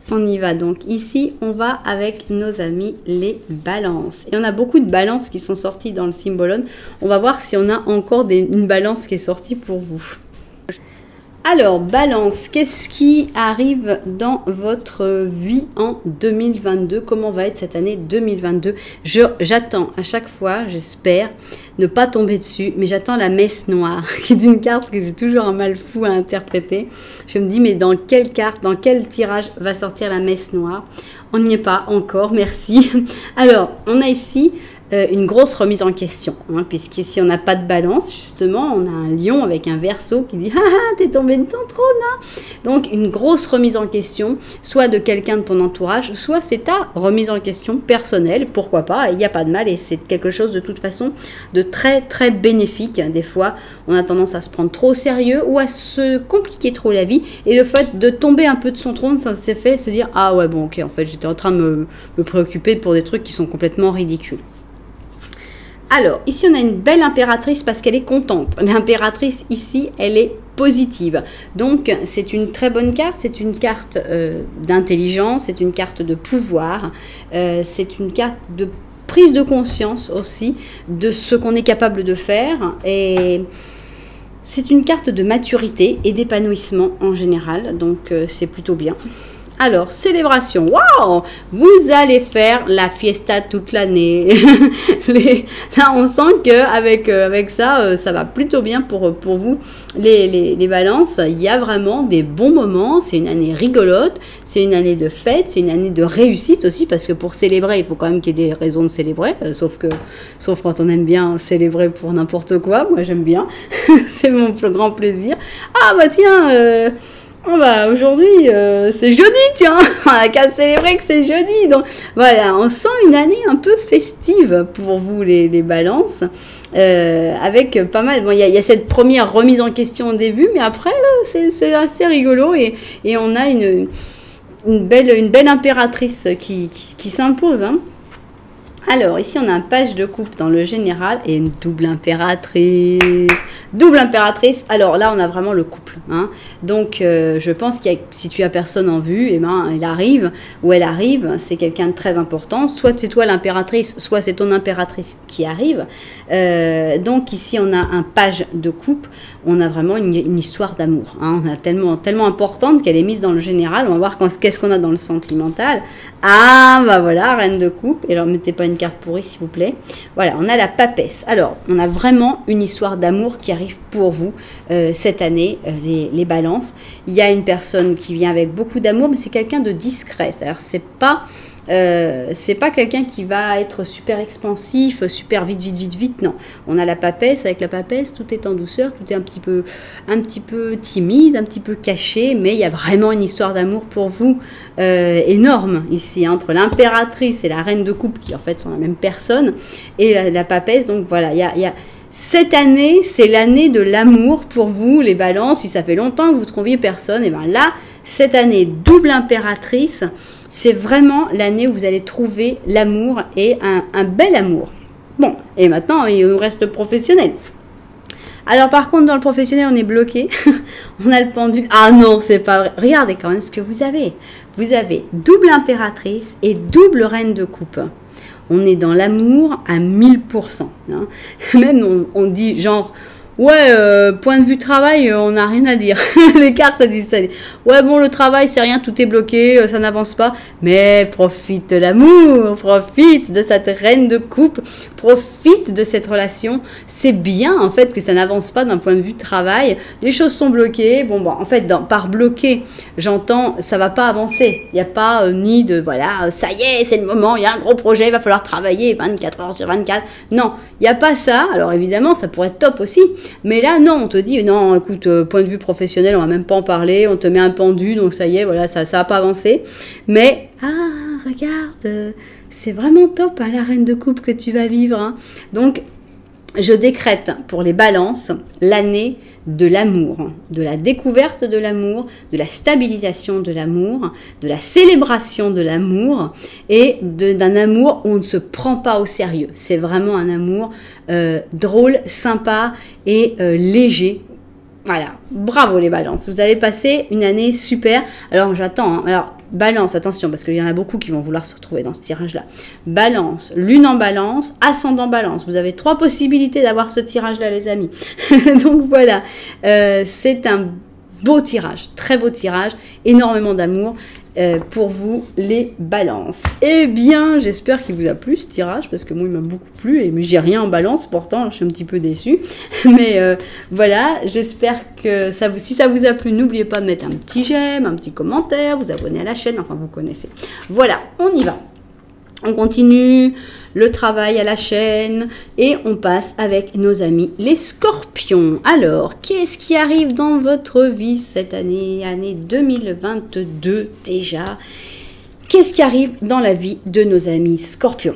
A: on y va. Donc ici, on va avec nos amis les balances. Et on a beaucoup de balances qui sont sorties dans le Symbolon. On va voir si on a encore une balance qui est sortie pour vous. Alors, balance, qu'est-ce qui arrive dans votre vie en 2022? Comment va être cette année 2022? J'attends à chaque fois, j'espère ne pas tomber dessus, mais j'attends la messe noire, qui est une carte que j'ai toujours un mal fou à interpréter. Je me dis, mais dans quelle carte, dans quel tirage va sortir la messe noire? On n'y est pas encore, merci. Alors, on a ici une grosse remise en question, hein, puisque si on n'a pas de balance, justement, on a un lion avec un verseau qui dit « Ah ah, t'es tombé de ton trône hein !» Donc, une grosse remise en question, soit de quelqu'un de ton entourage, soit c'est ta remise en question personnelle, pourquoi pas, il n'y a pas de mal, et c'est quelque chose de toute façon de très très bénéfique. Des fois, on a tendance à se prendre trop au sérieux ou à se compliquer trop la vie, et le fait de tomber un peu de son trône, ça s'est fait se dire « Ah ouais, bon ok, en fait, j'étais en train de me préoccuper pour des trucs qui sont complètement ridicules. » Alors, ici, on a une belle impératrice parce qu'elle est contente. L'impératrice, ici, elle est positive. Donc, c'est une très bonne carte. C'est une carte d'intelligence, c'est une carte de pouvoir, c'est une carte de prise de conscience aussi de ce qu'on est capable de faire. Et c'est une carte de maturité et d'épanouissement en général. Donc, c'est plutôt bien. Alors, célébration, waouh! Vous allez faire la fiesta toute l'année. Là, on sent qu'avec avec ça, ça va plutôt bien pour vous, les balances. Il y a vraiment des bons moments. C'est une année rigolote, c'est une année de fête, c'est une année de réussite aussi, parce que pour célébrer, il faut quand même qu'il y ait des raisons de célébrer, sauf quand on aime bien célébrer pour n'importe quoi. Moi, j'aime bien. C'est mon plus grand plaisir. Ah, bah tiens... Oh bah aujourd'hui c'est jeudi, tiens, on a qu'à célébrer que c'est jeudi. Donc voilà, on sent une année un peu festive pour vous les balances, avec pas mal. Bon, il y a cette première remise en question au début, mais après c'est assez rigolo et on a une belle impératrice qui s'impose, hein. Alors, ici, on a un page de coupe dans le général et une double impératrice. Double impératrice. Alors là, on a vraiment le couple, hein. Donc, je pense qu'il y a, si tu as personne en vue, eh ben, il arrive ou elle arrive. C'est quelqu'un de très important. Soit c'est toi l'impératrice, soit c'est ton impératrice qui arrive. Donc, ici, on a un page de coupe. On a vraiment une histoire d'amour, hein. On a tellement importante qu'elle est mise dans le général. On va voir qu'est-ce qu'on a dans le sentimental. Ah, bah voilà, reine de coupe. Et alors, mettez pas une carte pourrie, s'il vous plaît. Voilà, on a la papesse. Alors, on a vraiment une histoire d'amour qui arrive pour vous cette année, les balances. Il y a une personne qui vient avec beaucoup d'amour, mais c'est quelqu'un de discret. C'est-à-dire, c'est pas quelqu'un qui va être super expansif, super vite, non. On a la papesse, avec la papesse, tout est en douceur, tout est un petit peu timide, un petit peu caché, mais il y a vraiment une histoire d'amour pour vous énorme ici, entre l'impératrice et la reine de coupe, qui en fait sont la même personne, et la papesse. Donc voilà, il y a cette année, c'est l'année de l'amour pour vous, les balances. Si ça fait longtemps que vous ne trouviez personne, et bien là, cette année double impératrice, c'est vraiment l'année où vous allez trouver l'amour et un bel amour. Bon, et maintenant, il nous reste le professionnel. Alors par contre, dans le professionnel, on est bloqué. On a le pendu. Ah non, c'est pas vrai. Regardez quand même ce que vous avez. Vous avez double impératrice et double reine de coupe. On est dans l'amour à 1000%. Hein. Même on dit genre... Ouais, point de vue travail, on n'a rien à dire. Les cartes disent ça. Ouais, bon, le travail, c'est rien, tout est bloqué, ça n'avance pas. Mais profite de l'amour, profite de cette reine de coupe, profite de cette relation. C'est bien, en fait, que ça n'avance pas d'un point de vue travail. Les choses sont bloquées. Bon, en fait, par bloqué, j'entends, ça va pas avancer. Il n'y a pas ni de, voilà, ça y est, c'est le moment, il y a un gros projet, il va falloir travailler 24 heures sur 24. Non, il n'y a pas ça. Alors, évidemment, ça pourrait être top aussi. Mais là, non, on te dit, non, écoute, point de vue professionnel, on va même pas en parler, on te met un pendu, donc ça y est, voilà, ça va pas avancer. Mais, regarde, c'est vraiment top, hein, la reine de coupe que tu vas vivre, hein. Donc, je décrète pour les balances l'année de l'amour, de la découverte de l'amour, de la stabilisation de l'amour, de la célébration de l'amour et d'un amour où on ne se prend pas au sérieux. C'est vraiment un amour drôle, sympa et léger. Voilà, bravo les balances, vous allez passer une année super. Alors j'attends, hein. Alors balance, attention, parce qu'il y en a beaucoup qui vont vouloir se retrouver dans ce tirage-là. Balance, lune en balance, ascendant balance. Vous avez 3 possibilités d'avoir ce tirage-là, les amis. Donc voilà, c'est un beau tirage, très beau tirage, énormément d'amour pour vous, les balances. Eh bien, j'espère qu'il vous a plu ce tirage, parce que moi, il m'a beaucoup plu, mais j'ai rien en balance, pourtant, je suis un petit peu déçue. Mais voilà, j'espère que si ça vous a plu, n'oubliez pas de mettre un petit j'aime, un petit commentaire, vous abonner à la chaîne, enfin, vous connaissez. Voilà, on y va. On continue le travail à la chaîne et on passe avec nos amis les scorpions. Alors, qu'est-ce qui arrive dans votre vie cette année 2022 déjà? Qu'est-ce qui arrive dans la vie de nos amis scorpions?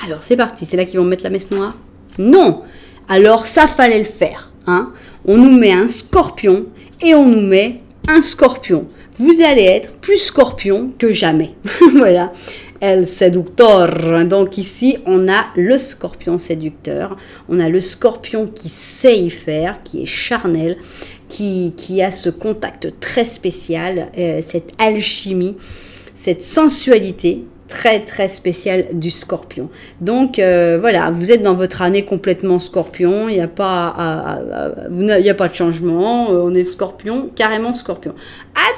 A: Alors, c'est parti. C'est là qu'ils vont mettre la messe noire? Non. Alors, ça fallait le faire, hein. On nous met un scorpion et on nous met un scorpion. Vous allez être plus scorpion que jamais. Voilà. El Seductor. Donc ici, on a le scorpion séducteur, on a le scorpion qui sait y faire, qui est charnel, qui a ce contact très spécial, cette alchimie, cette sensualité très très spéciale du scorpion. Donc voilà, vous êtes dans votre année complètement scorpion, il n'y a pas il n'y a pas de changement, on est scorpion, carrément scorpion.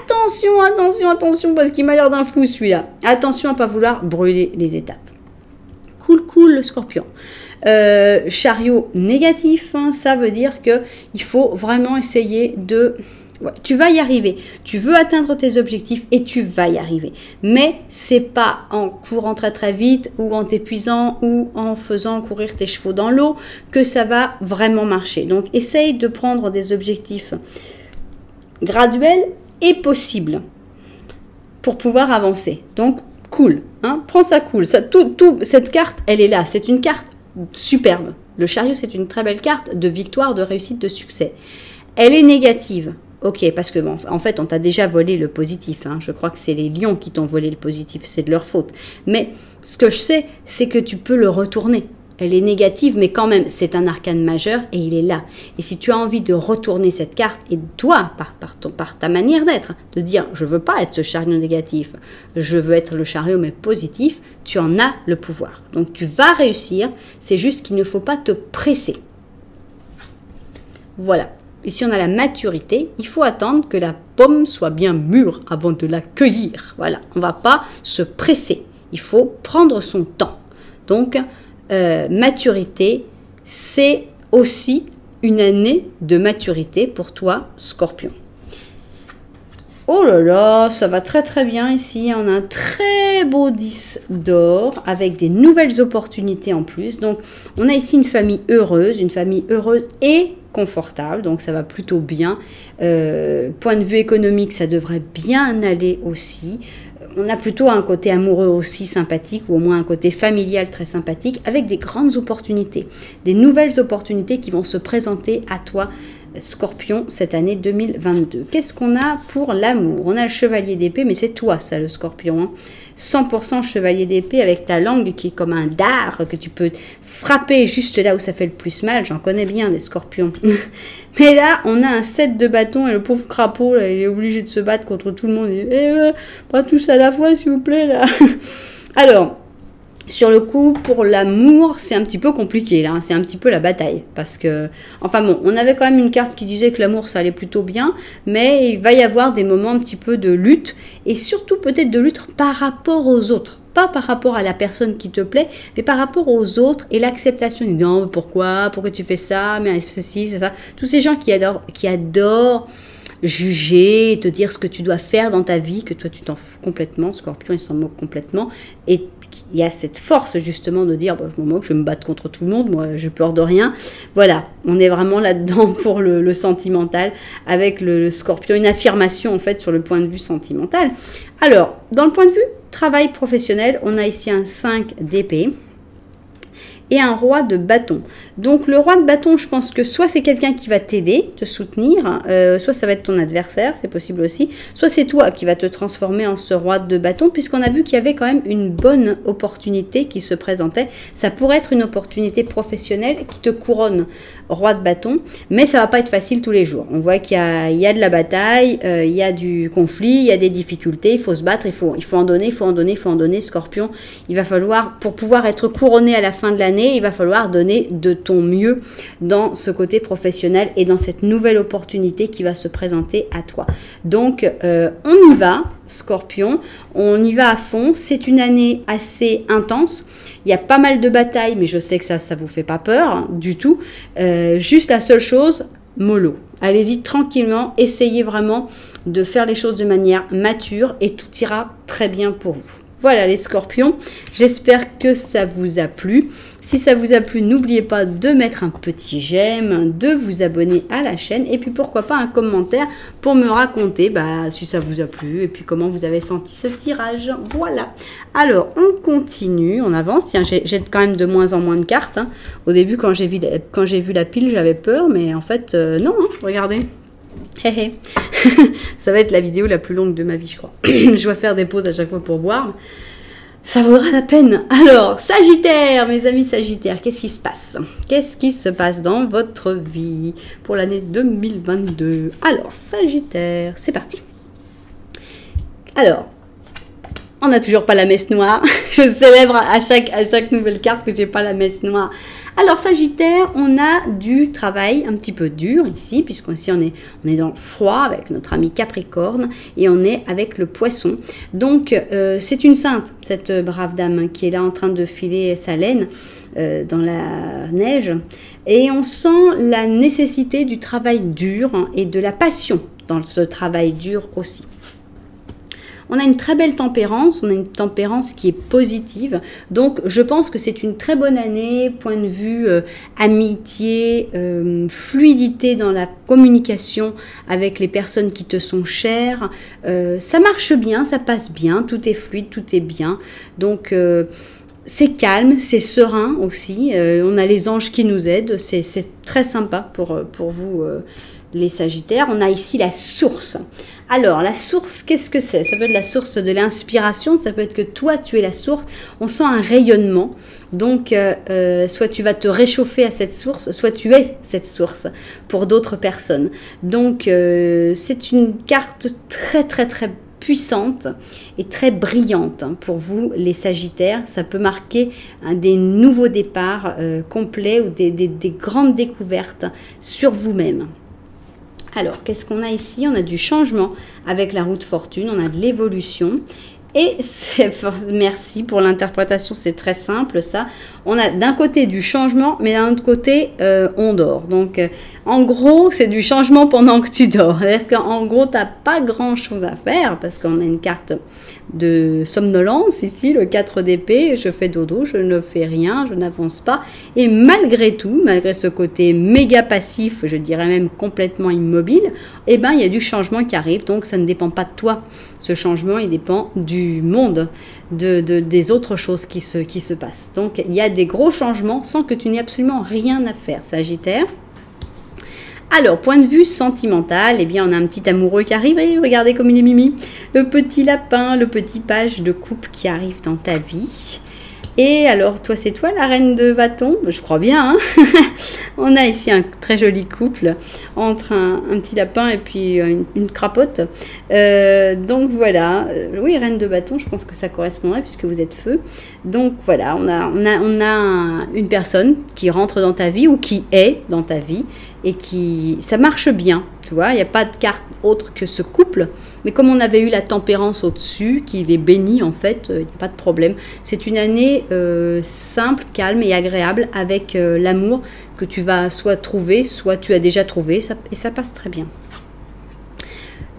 A: Attention, attention, attention, parce qu'il m'a l'air d'un fou celui-là. Attention à ne pas vouloir brûler les étapes. Cool, cool le scorpion. Chariot négatif, hein, ça veut dire que il faut vraiment essayer de... Ouais, tu vas y arriver, tu veux atteindre tes objectifs et tu vas y arriver. Mais c'est pas en courant très très vite ou en t'épuisant ou en faisant courir tes chevaux dans l'eau que ça va vraiment marcher. Donc essaye de prendre des objectifs graduels et possibles pour pouvoir avancer. Donc cool, hein, prends ça cool. Ça, cette carte, elle est là, c'est une carte superbe. Le chariot, c'est une très belle carte de victoire, de réussite, de succès. Elle est négative. Ok, parce que bon, en fait, on t'a déjà volé le positif. Hein. Je crois que c'est les lions qui t'ont volé le positif. C'est de leur faute. Mais ce que je sais, c'est que tu peux le retourner. Elle est négative, mais quand même, c'est un arcane majeur et il est là. Et si tu as envie de retourner cette carte, et toi, par ta manière d'être, de dire « je veux pas être ce chariot négatif, je veux être le chariot mais positif », tu en as le pouvoir. Donc tu vas réussir, c'est juste qu'il ne faut pas te presser. Voilà. Ici, on a la maturité. Il faut attendre que la pomme soit bien mûre avant de la cueillir. Voilà, on ne va pas se presser. Il faut prendre son temps. Donc, maturité, c'est aussi une année de maturité pour toi, Scorpion. Oh là là, ça va très très bien ici. On a un très beau 10 d'or avec des nouvelles opportunités en plus. Donc, on a ici une famille heureuse et confortable, donc ça va plutôt bien. Point de vue économique, ça devrait bien aller aussi. On a plutôt un côté amoureux aussi sympathique, ou au moins un côté familial très sympathique, avec des grandes opportunités, des nouvelles opportunités qui vont se présenter à toi, Scorpion, cette année 2022. Qu'est-ce qu'on a pour l'amour? On a le chevalier d'épée, mais c'est toi ça, le Scorpion, hein. 100% chevalier d'épée avec ta langue qui est comme un dard que tu peux frapper juste là où ça fait le plus mal. J'en connais bien des scorpions. Mais là, on a un 7 de bâton et le pauvre crapaud, là, il est obligé de se battre contre tout le monde. Pas tous à la fois, s'il vous plaît, là. Alors, sur le coup, pour l'amour, c'est un petit peu compliqué, là. C'est un petit peu la bataille. Parce que, enfin bon, on avait quand même une carte qui disait que l'amour, ça allait plutôt bien. Mais il va y avoir des moments un petit peu de lutte. Et surtout, peut-être de lutte par rapport aux autres. Pas par rapport à la personne qui te plaît, mais par rapport aux autres et l'acceptation. Non, pourquoi tu fais ça? Mais ceci, c'est ça. Tous ces gens qui adorent juger, te dire ce que tu dois faire dans ta vie, que toi, tu t'en fous complètement. Scorpion, il s'en moque complètement. Et il y a cette force justement de dire, je m'en moque, je vais me battre contre tout le monde, moi j'ai peur de rien. Voilà, on est vraiment là-dedans pour le sentimental avec le Scorpion, une affirmation en fait sur le point de vue sentimental. Alors, dans le point de vue travail professionnel, on a ici un 5 d'épée et un roi de bâton. Donc le roi de bâton, je pense que soit c'est quelqu'un qui va t'aider, te soutenir, soit ça va être ton adversaire, c'est possible aussi, soit c'est toi qui va te transformer en ce roi de bâton, puisqu'on a vu qu'il y avait quand même une bonne opportunité qui se présentait. Ça pourrait être une opportunité professionnelle qui te couronne roi de bâton, mais ça va pas être facile tous les jours. On voit qu'il y a de la bataille, il y a du conflit, il y a des difficultés, il faut se battre, il faut en donner, Scorpion. Il va falloir, pour pouvoir être couronné à la fin de l'année, il va falloir donner de ton mieux dans ce côté professionnel et dans cette nouvelle opportunité qui va se présenter à toi. Donc, on y va, Scorpion, on y va à fond. C'est une année assez intense. Il y a pas mal de batailles, mais je sais que ça vous fait pas peur, hein, du tout. Juste la seule chose, mollo. Allez-y tranquillement, essayez vraiment de faire les choses de manière mature et tout ira très bien pour vous. Voilà les scorpions, j'espère que ça vous a plu. Si ça vous a plu, n'oubliez pas de mettre un petit j'aime, de vous abonner à la chaîne et puis pourquoi pas un commentaire pour me raconter si ça vous a plu et puis comment vous avez senti ce tirage. Voilà, alors on continue, on avance. Tiens, j'ai quand même de moins en moins de cartes, hein. Au début quand j'ai vu la pile, j'avais peur, mais en fait non, hein, regardez. Ça va être la vidéo la plus longue de ma vie, je crois. Je dois faire des pauses à chaque fois pour boire. ça vaudra la peine. Alors, Sagittaire, mes amis Sagittaires, qu'est-ce qui se passe? Qu'est-ce qui se passe dans votre vie pour l'année 2022? Alors, Sagittaire, c'est parti. Alors, on n'a toujours pas la messe noire. Je célèbre à chaque nouvelle carte que j'ai pas la messe noire. Alors Sagittaire, on a du travail un petit peu dur ici, puisqu'ici on est dans le froid avec notre ami Capricorne et on est avec le Poisson. Donc c'est une sainte, cette brave dame qui est là en train de filer sa laine dans la neige. Et on sent la nécessité du travail dur et de la passion dans ce travail dur aussi. On a une très belle tempérance, on a une tempérance qui est positive. Donc, je pense que c'est une très bonne année, point de vue amitié, fluidité dans la communication avec les personnes qui te sont chères. Ça marche bien, ça passe bien, tout est fluide, tout est bien. Donc, c'est calme, c'est serein aussi. On a les anges qui nous aident, c'est très sympa pour vous les Sagittaires. On a ici la source. Alors, la source, qu'est-ce que c'est? Ça peut être la source de l'inspiration, ça peut être que toi, tu es la source. On sent un rayonnement. Donc, soit tu vas te réchauffer à cette source, soit tu es cette source pour d'autres personnes. Donc, c'est une carte très, très, très puissante et très brillante pour vous, les Sagittaires. Ça peut marquer des nouveaux départs complets ou des grandes découvertes sur vous-même. Alors, qu'est-ce qu'on a ici? On a du changement avec la roue de fortune, on a de l'évolution. Et merci pour l'interprétation, c'est très simple ça. On a d'un côté du changement, mais d'un autre côté, on dort. Donc, en gros, c'est du changement pendant que tu dors. C'est-à-dire qu'en gros, tu n'as pas grand-chose à faire parce qu'on a une carte de somnolence ici, le 4 d'épée. Je fais dodo, je ne fais rien, je n'avance pas. Et malgré tout, malgré ce côté méga passif, je dirais même complètement immobile, eh ben, il y a du changement qui arrive. Donc, ça ne dépend pas de toi. Ce changement, il dépend du monde, des autres choses qui se passent. Donc, il y a des gros changements sans que tu n'aies absolument rien à faire, Sagittaire. Alors, point de vue sentimental, eh bien, on a un petit amoureux qui arrive. Et regardez comme il est mimi. Le petit lapin, le petit page de coupe qui arrive dans ta vie. Et alors, toi, c'est toi la reine de bâton? Je crois bien. Hein. On a ici un très joli couple entre un petit lapin et puis une crapote. Donc voilà. Oui, reine de bâton, je pense que ça correspondrait puisque vous êtes feu. Donc voilà, on a une personne qui rentre dans ta vie ou qui est dans ta vie et ça marche bien. Tu vois, il n'y a pas de carte autre que ce couple. Mais comme on avait eu la tempérance au-dessus, qui est bénie en fait, il n'y a pas de problème. C'est une année simple, calme et agréable avec l'amour que tu vas soit trouver, soit tu as déjà trouvé. Et ça passe très bien.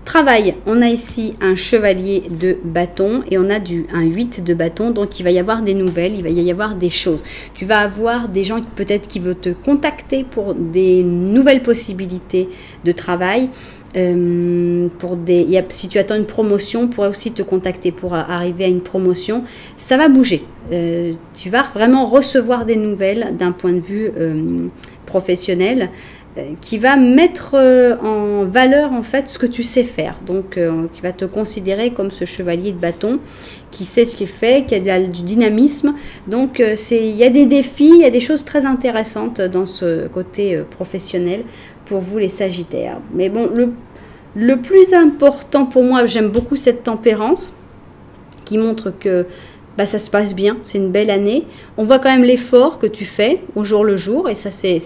A: Travail, on a ici un chevalier de bâton et on a un 8 de bâton. Donc il va y avoir des nouvelles, il va y avoir des choses. Tu vas avoir des gens peut-être qui veulent te contacter pour des nouvelles possibilités de travail. Si tu attends une promotion, on pourrait aussi te contacter pour arriver à une promotion. Ça va bouger. Tu vas vraiment recevoir des nouvelles d'un point de vue professionnel qui va mettre en valeur en fait ce que tu sais faire. Donc qui va te considérer comme ce chevalier de bâton qui sait ce qu'il fait, qui a du dynamisme. Donc il y a des défis, il y a des choses très intéressantes dans ce côté professionnel pour vous les Sagittaires. Mais bon, le plus important pour moi, j'aime beaucoup cette tempérance qui montre que ça se passe bien, c'est une belle année. On voit quand même l'effort que tu fais au jour le jour et ça c'est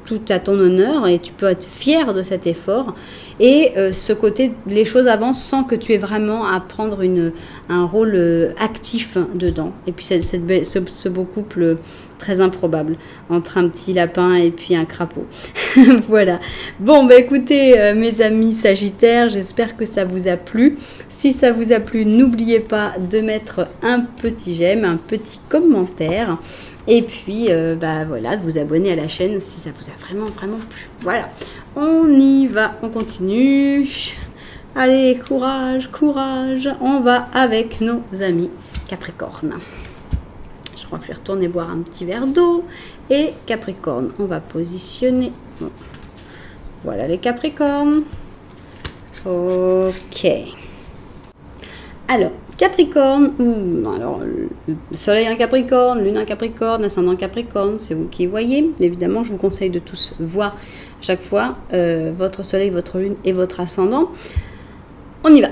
A: tout à ton honneur et tu peux être fier de cet effort. Et ce côté, les choses avancent sans que tu aies vraiment à prendre un rôle actif dedans. Et puis ce beau couple très improbable entre un petit lapin et puis un crapaud. Voilà. Bon, écoutez mes amis Sagittaires, j'espère que ça vous a plu. Si ça vous a plu, n'oubliez pas de mettre un petit j'aime, un petit commentaire. Et puis, voilà, de vous abonner à la chaîne si ça vous a vraiment, vraiment plu. Voilà, on y va, on continue. Allez, courage, courage. On va avec nos amis Capricorne. Je crois que je vais retourner boire un petit verre d'eau. Et Capricorne, on va positionner. Bon. Voilà les Capricornes. Ok. Alors, Capricorne, ou alors le soleil en Capricorne, lune en Capricorne, ascendant en Capricorne, c'est vous qui voyez. Évidemment, je vous conseille de tous voir chaque fois votre soleil, votre lune et votre ascendant. On y va.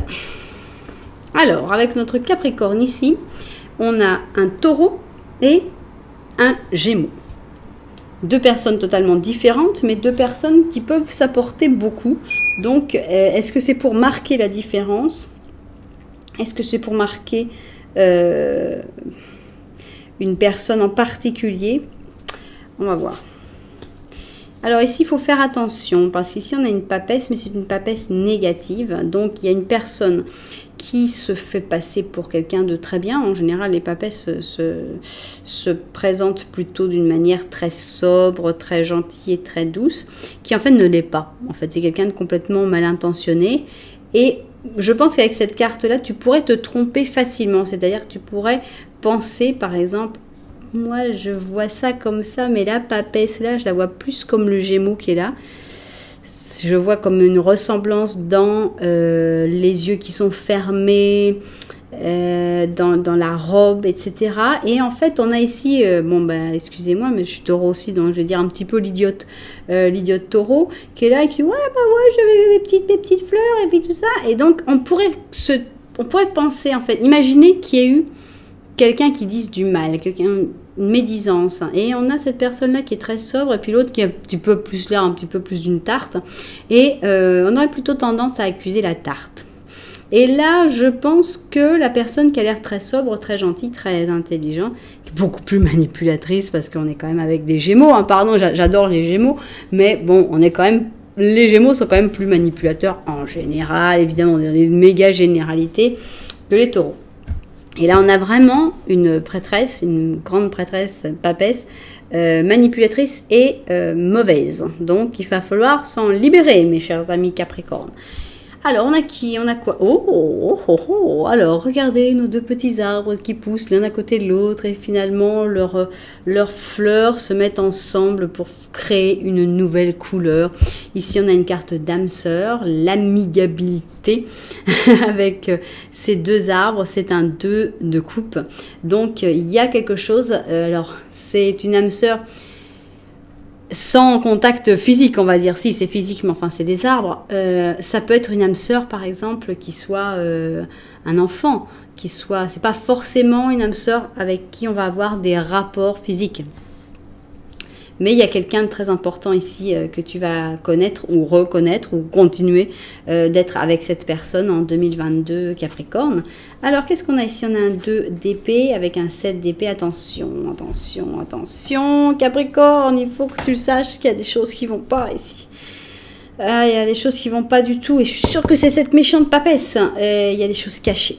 A: Alors, avec notre Capricorne ici, on a un taureau et un gémeaux. Deux personnes totalement différentes, mais deux personnes qui peuvent s'apporter beaucoup. Donc, est-ce que c'est pour marquer la différence? Est-ce que c'est pour marquer une personne en particulier? On va voir. Alors ici, il faut faire attention, parce qu'ici, on a une papesse, mais c'est une papesse négative. Donc, il y a une personne qui se fait passer pour quelqu'un de très bien. En général, les papesses se présentent plutôt d'une manière très sobre, très gentille et très douce, qui en fait ne l'est pas. En fait, c'est quelqu'un de complètement mal intentionné. Et je pense qu'avec cette carte-là, tu pourrais te tromper facilement. C'est-à-dire que tu pourrais penser, par exemple, moi je vois ça comme ça, mais la papesse là, je la vois plus comme le Gémeaux qui est là. Je vois comme une ressemblance dans les yeux qui sont fermés, dans la robe, etc. Et en fait, on a ici, excusez-moi, mais je suis taureau aussi, donc je vais dire un petit peu l'idiote taureau, qui est là et qui dit, ouais, j'avais mes petites fleurs et puis tout ça. Et donc, on pourrait penser, en fait, imaginez qu'il y ait eu quelqu'un qui dise du mal, une médisance, et on a cette personne-là qui est très sobre, et puis l'autre qui a un petit peu plus l'air, un petit peu plus d'une tarte, et on aurait plutôt tendance à accuser la tarte. Et là, je pense que la personne qui a l'air très sobre, très gentille, très intelligent, qui est beaucoup plus manipulatrice, parce qu'on est quand même avec des Gémeaux, hein, pardon, j'adore les Gémeaux, mais bon, on est quand même, les Gémeaux sont quand même plus manipulateurs en général, évidemment, on est dans des méga généralités que les taureaux. Et là, on a vraiment une prêtresse, une grande prêtresse, papesse, manipulatrice et mauvaise. Donc, il va falloir s'en libérer, mes chers amis Capricorne. Alors, on a qui? On a quoi? Alors, regardez nos deux petits arbres qui poussent l'un à côté de l'autre et finalement, leurs fleurs se mettent ensemble pour créer une nouvelle couleur. Ici, on a une carte d'âme sœur, l'amigabilité avec ces deux arbres. C'est un 2 de coupe. Donc, il y a quelque chose. Alors, c'est une âme sœur sans contact physique, on va dire. Si, c'est physique, mais enfin, c'est des arbres. Ça peut être une âme sœur, par exemple, qui soit un enfant, c'est pas forcément une âme sœur avec qui on va avoir des rapports physiques. Mais il y a quelqu'un de très important ici que tu vas connaître ou reconnaître ou continuer d'être avec cette personne en 2022 Capricorne. Alors, qu'est-ce qu'on a ici? On a un 2 d'épée avec un 7 d'épée. Attention, attention, attention. Capricorne, il faut que tu saches qu'il y a des choses qui vont pas ici. Il y a des choses qui vont pas du tout. Et je suis sûre que c'est cette méchante papesse. Il y a des choses cachées.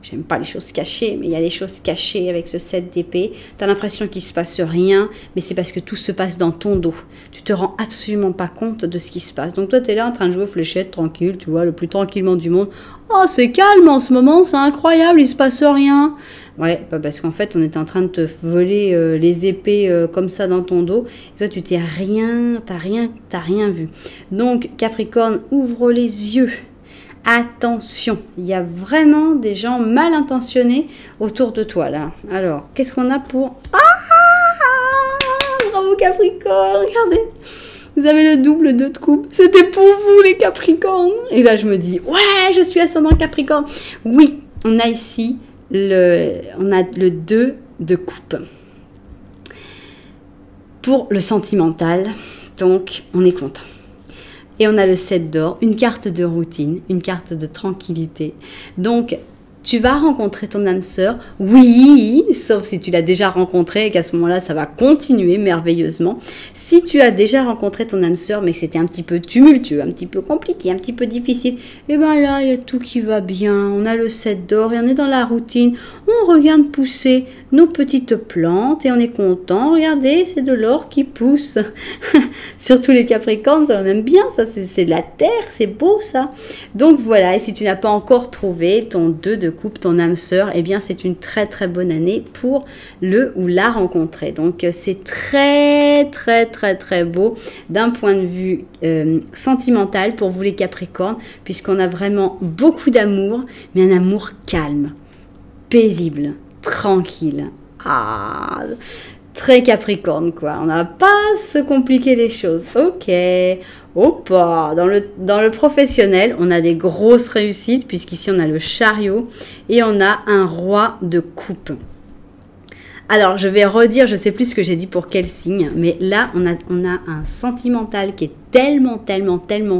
A: J'aime pas les choses cachées, mais il y a des choses cachées avec ce 7 d'épée. Tu as l'impression qu'il se passe rien, mais c'est parce que tout se passe dans ton dos. Tu te rends absolument pas compte de ce qui se passe. Donc toi, tu es là en train de jouer aux fléchettes, tranquille, tu vois, le plus tranquillement du monde. Oh, c'est calme en ce moment, c'est incroyable, il se passe rien. Ouais, parce qu'en fait, on était en train de te voler les épées comme ça dans ton dos. Et toi, tu t'as rien vu. Donc, Capricorne, ouvre les yeux. Attention, il y a vraiment des gens mal intentionnés autour de toi là. Alors, qu'est-ce qu'on a pour... Bravo Capricorne, regardez. Vous avez le double 2 de coupe. C'était pour vous les Capricornes. Et là, je me dis, ouais, je suis ascendant Capricorne. Oui, on a ici le 2 de coupe. Pour le sentimental, donc on est content. Et on a le 7 d'or, une carte de routine, une carte de tranquillité. Donc, tu vas rencontrer ton âme sœur, oui, sauf si tu l'as déjà rencontrée et qu'à ce moment-là, ça va continuer merveilleusement. Si tu as déjà rencontré ton âme sœur, mais que c'était un petit peu tumultueux, un petit peu compliqué, un petit peu difficile, et bien là, il y a tout qui va bien. On a le 7 d'or et on est dans la routine. On regarde pousser nos petites plantes et on est content. Regardez, c'est de l'or qui pousse. Surtout les Capricornes, on aime bien ça, c'est de la terre, c'est beau ça. Donc voilà, et si tu n'as pas encore trouvé ton 2 de de coupe, ton âme sœur, eh bien c'est une très très bonne année pour le ou la rencontrer. Donc c'est très très très très beau d'un point de vue sentimental pour vous les Capricornes, puisqu'on a vraiment beaucoup d'amour, mais un amour calme, paisible, tranquille. Ah, très Capricorne quoi, on n'a pas à se compliquer les choses. Ok, opa, dans le professionnel, on a des grosses réussites, puisqu'ici on a le chariot et on a un roi de coupe. Alors, je vais redire, je ne sais plus ce que j'ai dit pour quel signe, mais là, on a un sentimental qui est tellement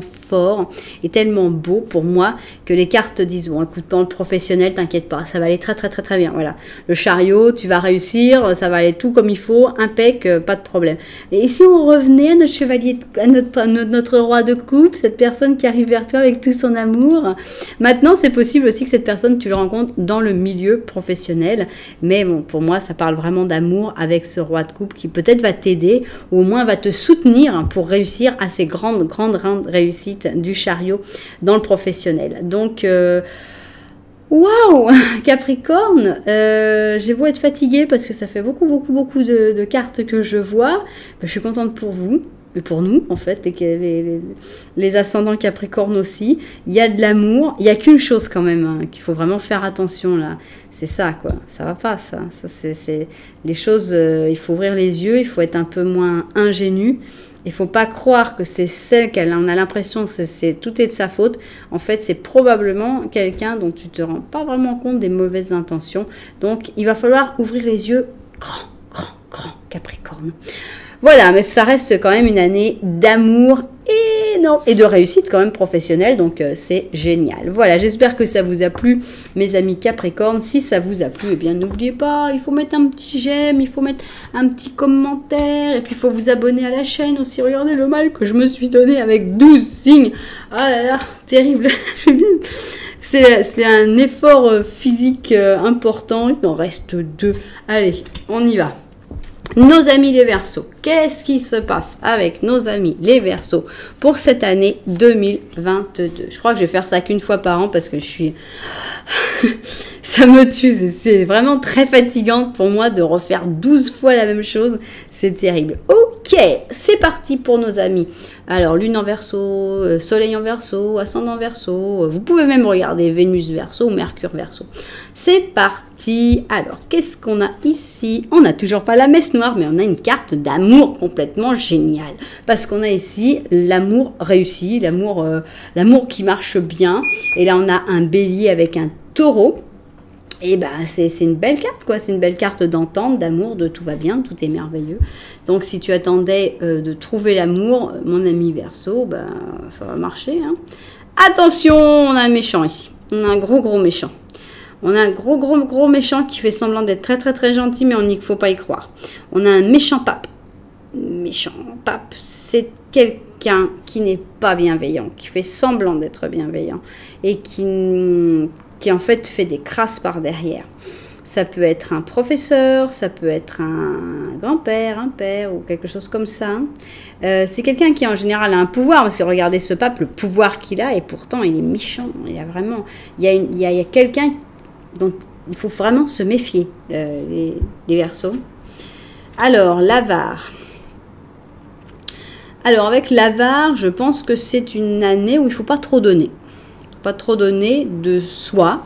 A: fort et tellement beau pour moi que les cartes disent, bon, écoute, dans le professionnel, t'inquiète pas, ça va aller très bien, voilà. Le chariot, tu vas réussir, ça va aller tout comme il faut, impec, pas de problème. Et si on revenait à notre chevalier, à notre roi de coupe, cette personne qui arrive vers toi avec tout son amour, maintenant, c'est possible aussi que cette personne, tu le rencontres dans le milieu professionnel, mais bon, pour moi, ça parle vraiment d'amour avec ce roi de coupe qui peut-être va t'aider, ou au moins va te soutenir pour réussir à ces grandes réussites du chariot dans le professionnel. Donc, waouh, Capricorne, j'ai beau être fatiguée parce que ça fait beaucoup de cartes que je vois, je suis contente pour vous. Et pour nous, en fait, les ascendants Capricorne aussi, il y a de l'amour, il n'y a qu'une chose quand même, hein, qu'il faut vraiment faire attention là, c'est ça quoi, ça va pas ça c'est les choses, il faut ouvrir les yeux, il faut être un peu moins ingénu, il faut pas croire que c'est celle qu'elle en a l'impression que tout est de sa faute, en fait c'est probablement quelqu'un dont tu te rends pas vraiment compte des mauvaises intentions, donc il va falloir ouvrir les yeux grand Capricorne. Voilà, mais ça reste quand même une année d'amour énorme et de réussite quand même professionnelle, donc c'est génial. Voilà, j'espère que ça vous a plu, mes amis Capricorne. Si ça vous a plu, eh bien n'oubliez pas, il faut mettre un petit j'aime, il faut mettre un petit commentaire, et puis il faut vous abonner à la chaîne aussi. Regardez le mal que je me suis donné avec 12 signes. Ah là là, terrible. C'est un effort physique important, il en reste 2. Allez, on y va. Nos amis les Verseaux, qu'est-ce qui se passe avec nos amis les Verseaux pour cette année 2022? Je crois que je vais faire ça qu'une fois par an parce que je suis... ça me tue, c'est vraiment très fatigant pour moi de refaire 12 fois la même chose, c'est terrible. Ok, c'est parti pour nos amis. Alors, Lune en Verseau, Soleil en Verseau, Ascendant Verseau, vous pouvez même regarder Vénus Verseau ou Mercure Verseau. C'est parti. Alors, qu'est-ce qu'on a ici? On n'a toujours pas la messe noire, mais on a une carte d'amour complètement géniale. Parce qu'on a ici l'amour réussi, l'amour qui marche bien. Et là, on a un bélier avec un taureau. Et ben c'est une belle carte quoi, c'est une belle carte d'entente, d'amour, de tout va bien, tout est merveilleux. Donc si tu attendais de trouver l'amour, mon ami Verseau, ben ça va marcher. Hein. Attention, on a un méchant ici, on a un gros méchant. On a un gros méchant qui fait semblant d'être très gentil, mais il ne faut pas y croire. On a un méchant pape. Méchant pape, c'est quelqu'un qui n'est pas bienveillant, qui fait semblant d'être bienveillant et qui en fait des crasses par derrière. Ça peut être un professeur, ça peut être un grand-père, un père ou quelque chose comme ça. C'est quelqu'un qui en général a un pouvoir, parce que regardez ce pape, le pouvoir qu'il a, et pourtant il est méchant. Il a vraiment, il y a quelqu'un dont il faut vraiment se méfier, les Verseaux. Alors, l'avare. Alors, avec l'avare, je pense que c'est une année où il ne faut pas trop donner. Pas trop donner de soi.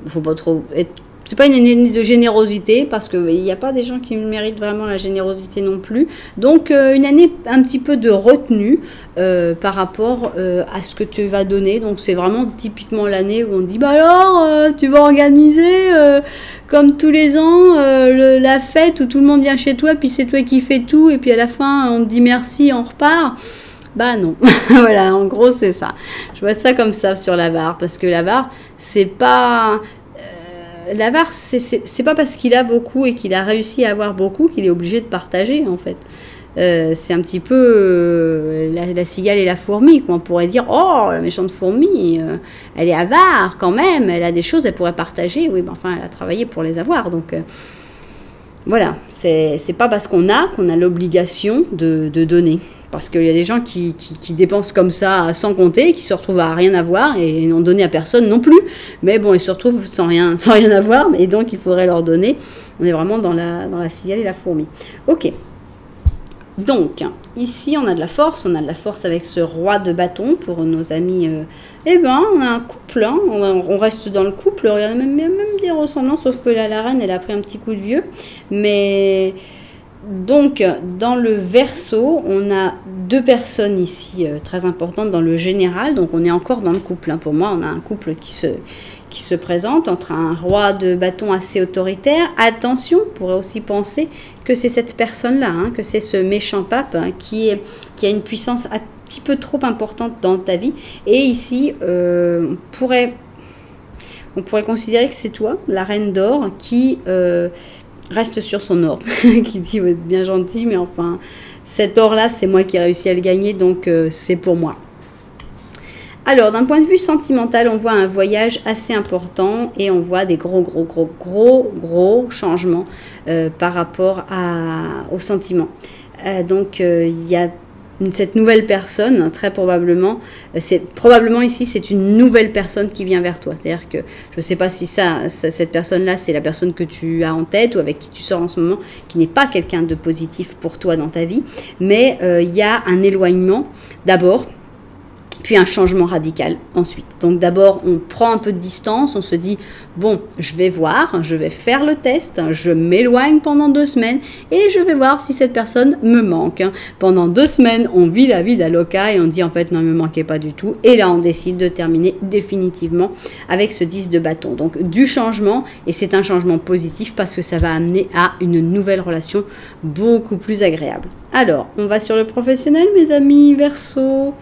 A: Il faut pas trop être... C'est pas une année de générosité, parce qu'il n'y a pas des gens qui méritent vraiment la générosité non plus. Donc, une année un petit peu de retenue par rapport à ce que tu vas donner. Donc, c'est vraiment typiquement l'année où on dit, bah alors, tu vas organiser, comme tous les ans, la fête où tout le monde vient chez toi, puis c'est toi qui fais tout, et puis à la fin, on te dit merci, on repart. Bah non, voilà, en gros, c'est ça. Je vois ça comme ça sur l'avare, parce que l'avare, c'est pas... l'avare, c'est pas parce qu'il a beaucoup et qu'il a réussi à avoir beaucoup qu'il est obligé de partager, en fait. C'est un petit peu la cigale et la fourmi, quoi. On pourrait dire, oh, la méchante fourmi, elle est avare quand même, elle a des choses, elle pourrait partager. Oui, mais enfin, elle a travaillé pour les avoir, donc... Voilà, c'est pas parce qu'on a l'obligation de donner. Parce qu'il y a des gens qui dépensent comme ça sans compter, qui se retrouvent à rien avoir et n'ont donné à personne non plus. Mais bon, ils se retrouvent sans rien avoir et donc il faudrait leur donner. On est vraiment dans la cigale et la fourmi. Ok. Donc, ici, on a de la force avec ce roi de bâton pour nos amis. Eh ben, on a un couple, hein, on reste dans le couple. Il y a même des ressemblances, sauf que la reine, elle a pris un petit coup de vieux. Mais donc, dans le Verseau, on a deux personnes ici très importantes dans le général. Donc, on est encore dans le couple. Hein. Pour moi, on a un couple qui se présente entre un roi de bâton assez autoritaire. Attention, on pourrait aussi penser que c'est cette personne-là, hein, que c'est ce méchant pape hein, qui a une puissance un petit peu trop importante dans ta vie. Et ici, on pourrait considérer que c'est toi, la reine d'or, qui reste sur son or, qui dit vous êtes bien gentil, mais enfin, cet or-là, c'est moi qui ai réussi à le gagner, donc c'est pour moi. Alors, d'un point de vue sentimental, on voit un voyage assez important et on voit des gros changements par rapport aux sentiments. Donc, il y a cette nouvelle personne, très probablement, probablement ici, c'est une nouvelle personne qui vient vers toi. C'est-à-dire que je ne sais pas si cette personne-là, c'est la personne que tu as en tête ou avec qui tu sors en ce moment, qui n'est pas quelqu'un de positif pour toi dans ta vie, mais il y a un éloignement d'abord, puis un changement radical ensuite. Donc d'abord, on prend un peu de distance, on se dit, bon, je vais voir, je vais faire le test, je m'éloigne pendant 2 semaines et je vais voir si cette personne me manque. Pendant 2 semaines, on vit la vie d'Aloca et on dit en fait, non, il ne me manquait pas du tout. Et là, on décide de terminer définitivement avec ce 10 de bâton. Donc du changement, et c'est un changement positif parce que ça va amener à une nouvelle relation beaucoup plus agréable. Alors, on va sur le professionnel, mes amis Verseau.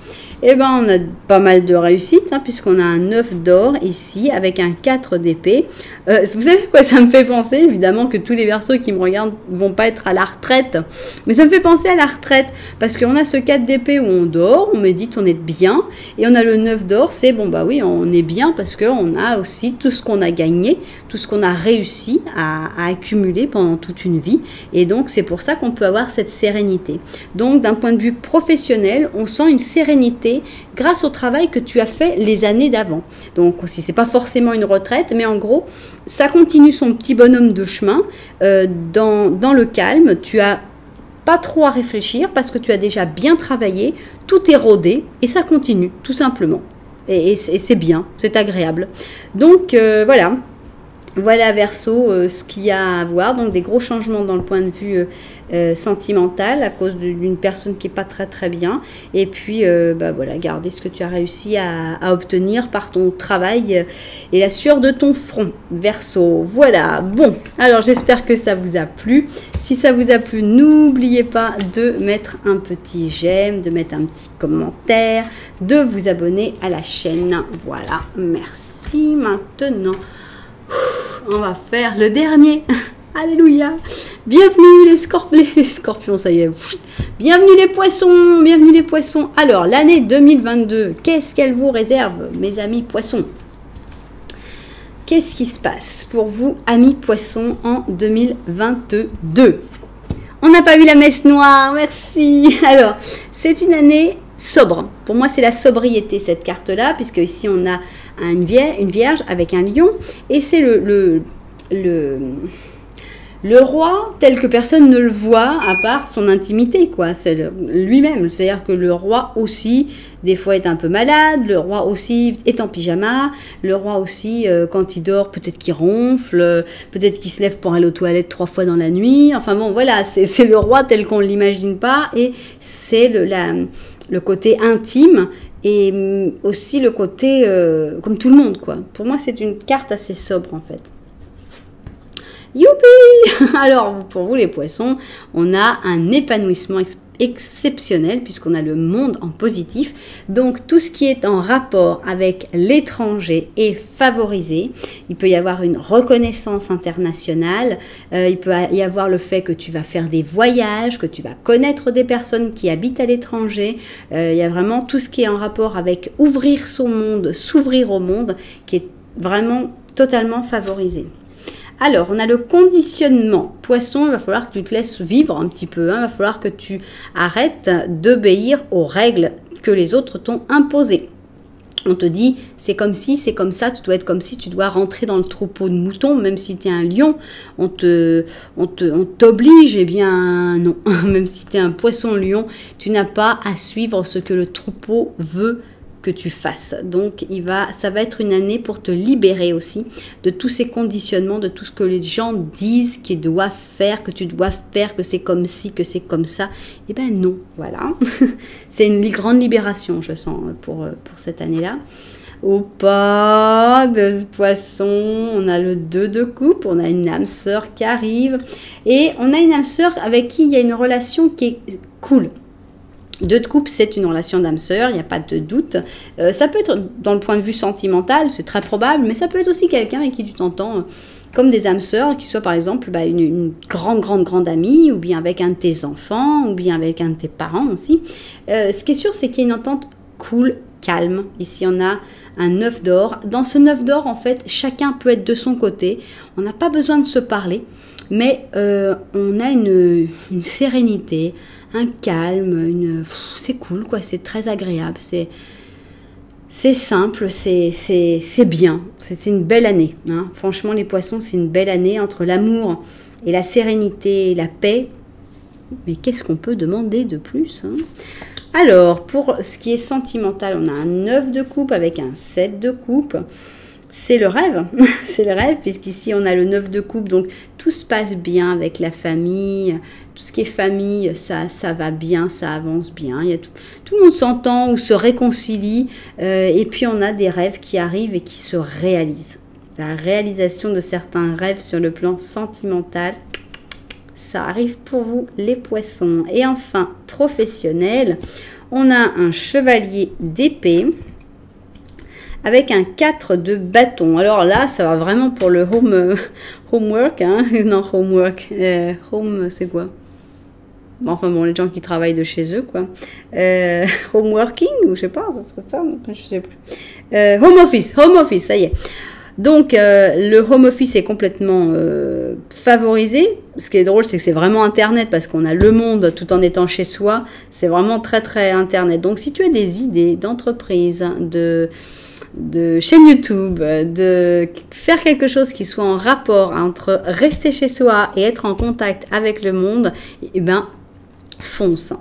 A: Eh ben, on a pas mal de réussite, hein, puisqu'on a un 9 d'or ici, avec un 4 d'épée. Vous savez quoi ça me fait penser? Évidemment que tous les Verseaux qui me regardent vont pas être à la retraite. Mais ça me fait penser à la retraite, parce qu'on a ce 4 d'épée où on dort, on médite, on est bien. Et on a le 9 d'or, c'est, bon bah oui, on est bien, parce qu'on a aussi tout ce qu'on a gagné, tout ce qu'on a réussi à accumuler pendant toute une vie. Et donc, c'est pour ça qu'on peut avoir cette sérénité. Donc, d'un point de vue professionnel, on sent une sérénité grâce au travail que tu as fait les années d'avant. Donc, si c'est pas forcément une retraite, mais en gros, ça continue son petit bonhomme de chemin dans le calme. Tu as pas trop à réfléchir parce que tu as déjà bien travaillé, tout est rodé et ça continue, tout simplement. Et c'est bien, c'est agréable. Donc, voilà. Voilà Verseau, ce qu'il y a à voir, donc des gros changements dans le point de vue sentimental à cause d'une personne qui n'est pas très bien. Et puis, bah voilà, garder ce que tu as réussi à obtenir par ton travail et la sueur de ton front, Verseau. Voilà, bon, alors j'espère que ça vous a plu. Si ça vous a plu, n'oubliez pas de mettre un petit j'aime, de mettre un petit commentaire, de vous abonner à la chaîne. Voilà, merci. Maintenant, on va faire le dernier. Alléluia. Bienvenue les scorpions, ça y est. Bienvenue les poissons, bienvenue les poissons. Alors, l'année 2022, qu'est-ce qu'elle vous réserve, mes amis poissons? Qu'est-ce qui se passe pour vous, amis poissons, en 2022? On n'a pas eu la messe noire, merci. Alors, c'est une année sobre. Pour moi, c'est la sobriété, cette carte-là, puisque ici, on a une vierge avec un lion, et c'est le roi tel que personne ne le voit, à part son intimité, quoi. C'est lui-même. C'est-à-dire que le roi aussi, des fois, est un peu malade. Le roi aussi est en pyjama. Le roi aussi, quand il dort, peut-être qu'il ronfle. Peut-être qu'il se lève pour aller aux toilettes 3 fois dans la nuit. Enfin bon, voilà, c'est le roi tel qu'on ne l'imagine pas. Et c'est le côté intime. Et aussi le côté, comme tout le monde, quoi. Pour moi, c'est une carte assez sobre, en fait. Youpi! Alors, pour vous les poissons, on a un épanouissement exceptionnel puisqu'on a le monde en positif. Donc, tout ce qui est en rapport avec l'étranger est favorisé. Il peut y avoir une reconnaissance internationale. Il peut y avoir le fait que tu vas faire des voyages, que tu vas connaître des personnes qui habitent à l'étranger. Il y a vraiment tout ce qui est en rapport avec ouvrir son monde, s'ouvrir au monde, qui est vraiment totalement favorisé. Alors, on a le conditionnement. Poisson, il va falloir que tu te laisses vivre un petit peu. Il va falloir que tu arrêtes d'obéir aux règles que les autres t'ont imposées. On te dit, c'est comme si, c'est comme ça, tu dois être comme si, tu dois rentrer dans le troupeau de moutons, même si tu es un lion, on t'oblige, eh bien non. Même si tu es un poisson-lion, tu n'as pas à suivre ce que le troupeau veut que tu fasses. Donc, ça va être une année pour te libérer aussi de tous ces conditionnements, de tout ce que les gens disent qu'ils doivent faire, que tu dois faire, que c'est comme ci, que c'est comme ça. Eh bien non, voilà. C'est une grande libération, je sens, pour cette année-là. Au pas de poisson, on a le 2 de coupe, on a une âme sœur qui arrive et on a une âme sœur avec qui il y a une relation qui est cool. 2 de coupe, c'est une relation d'âme sœur, il n'y a pas de doute. Ça peut être dans le point de vue sentimental, c'est très probable, mais ça peut être aussi quelqu'un avec qui tu t'entends comme des âmes sœurs, qui soit par exemple une grande amie, ou bien avec un de tes enfants, ou bien avec un de tes parents aussi. Ce qui est sûr, c'est qu'il y a une entente cool, calme. Ici, on a un 9 d'or. Dans ce 9 d'or, en fait, chacun peut être de son côté. On n'a pas besoin de se parler, mais on a une sérénité, un calme, c'est cool, quoi. C'est très agréable, c'est simple, c'est bien. C'est une belle année. Hein. Franchement, les poissons, c'est une belle année entre l'amour et la sérénité et la paix. Mais qu'est-ce qu'on peut demander de plus, hein? Alors, pour ce qui est sentimental, on a un 9 de coupe avec un 7 de coupe. C'est le rêve, c'est le rêve, puisqu'ici on a le 9 de coupe, donc tout se passe bien avec la famille, tout ce qui est famille, ça va bien, ça avance bien, il y a tout le monde s'entend ou se réconcilie, et puis on a des rêves qui arrivent et qui se réalisent. La réalisation de certains rêves sur le plan sentimental, ça arrive pour vous les poissons. Et enfin, professionnel, on a un chevalier d'épée, avec un 4 de bâton. Alors là, ça va vraiment pour le homework, hein. Non, homework, home, c'est quoi? Enfin bon, les gens qui travaillent de chez eux, quoi. Homeworking, ou je sais pas, ce serait ça, je sais plus. Home office, ça y est. Donc, le home office est complètement favorisé. Ce qui est drôle, c'est que c'est vraiment Internet, parce qu'on a le monde tout en étant chez soi. C'est vraiment très, très Internet. Donc, si tu as des idées d'entreprise, de chaîne YouTube, de faire quelque chose qui soit en rapport entre rester chez soi et être en contact avec le monde, eh ben fonce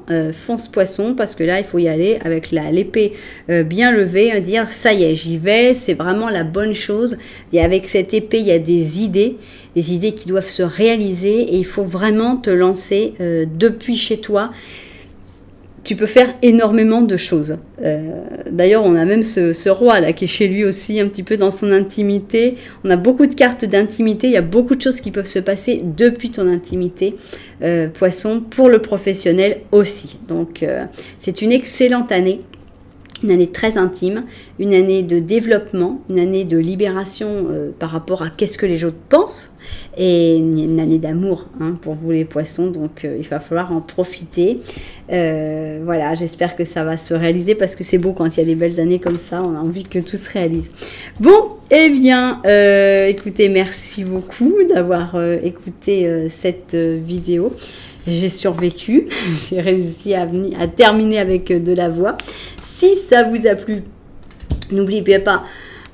A: poisson, parce que là il faut y aller avec l'épée bien levée, dire ça y est, j'y vais, c'est vraiment la bonne chose. Et avec cette épée, il y a des idées qui doivent se réaliser, et il faut vraiment te lancer depuis chez toi. Tu peux faire énormément de choses. D'ailleurs, on a même ce roi là qui est chez lui aussi, un petit peu dans son intimité. On a beaucoup de cartes d'intimité. Il y a beaucoup de choses qui peuvent se passer depuis ton intimité, poisson, pour le professionnel aussi. Donc, c'est une excellente année. Une année très intime, une année de développement, une année de libération par rapport à qu'est-ce que les autres pensent, et une année d'amour, hein, pour vous les poissons, donc il va falloir en profiter. Voilà, j'espère que ça va se réaliser, parce que c'est beau quand il y a des belles années comme ça, on a envie que tout se réalise. Bon, eh bien, écoutez, merci beaucoup d'avoir écouté cette vidéo. J'ai survécu, j'ai réussi à terminer avec de la voix. Si ça vous a plu, n'oubliez pas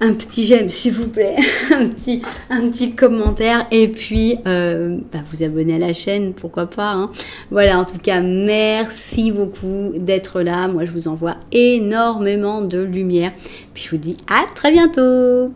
A: un petit j'aime, s'il vous plaît, un petit commentaire, et puis vous abonner à la chaîne, pourquoi pas, hein. Voilà, en tout cas, merci beaucoup d'être là. Moi, je vous envoie énormément de lumière. Puis je vous dis à très bientôt.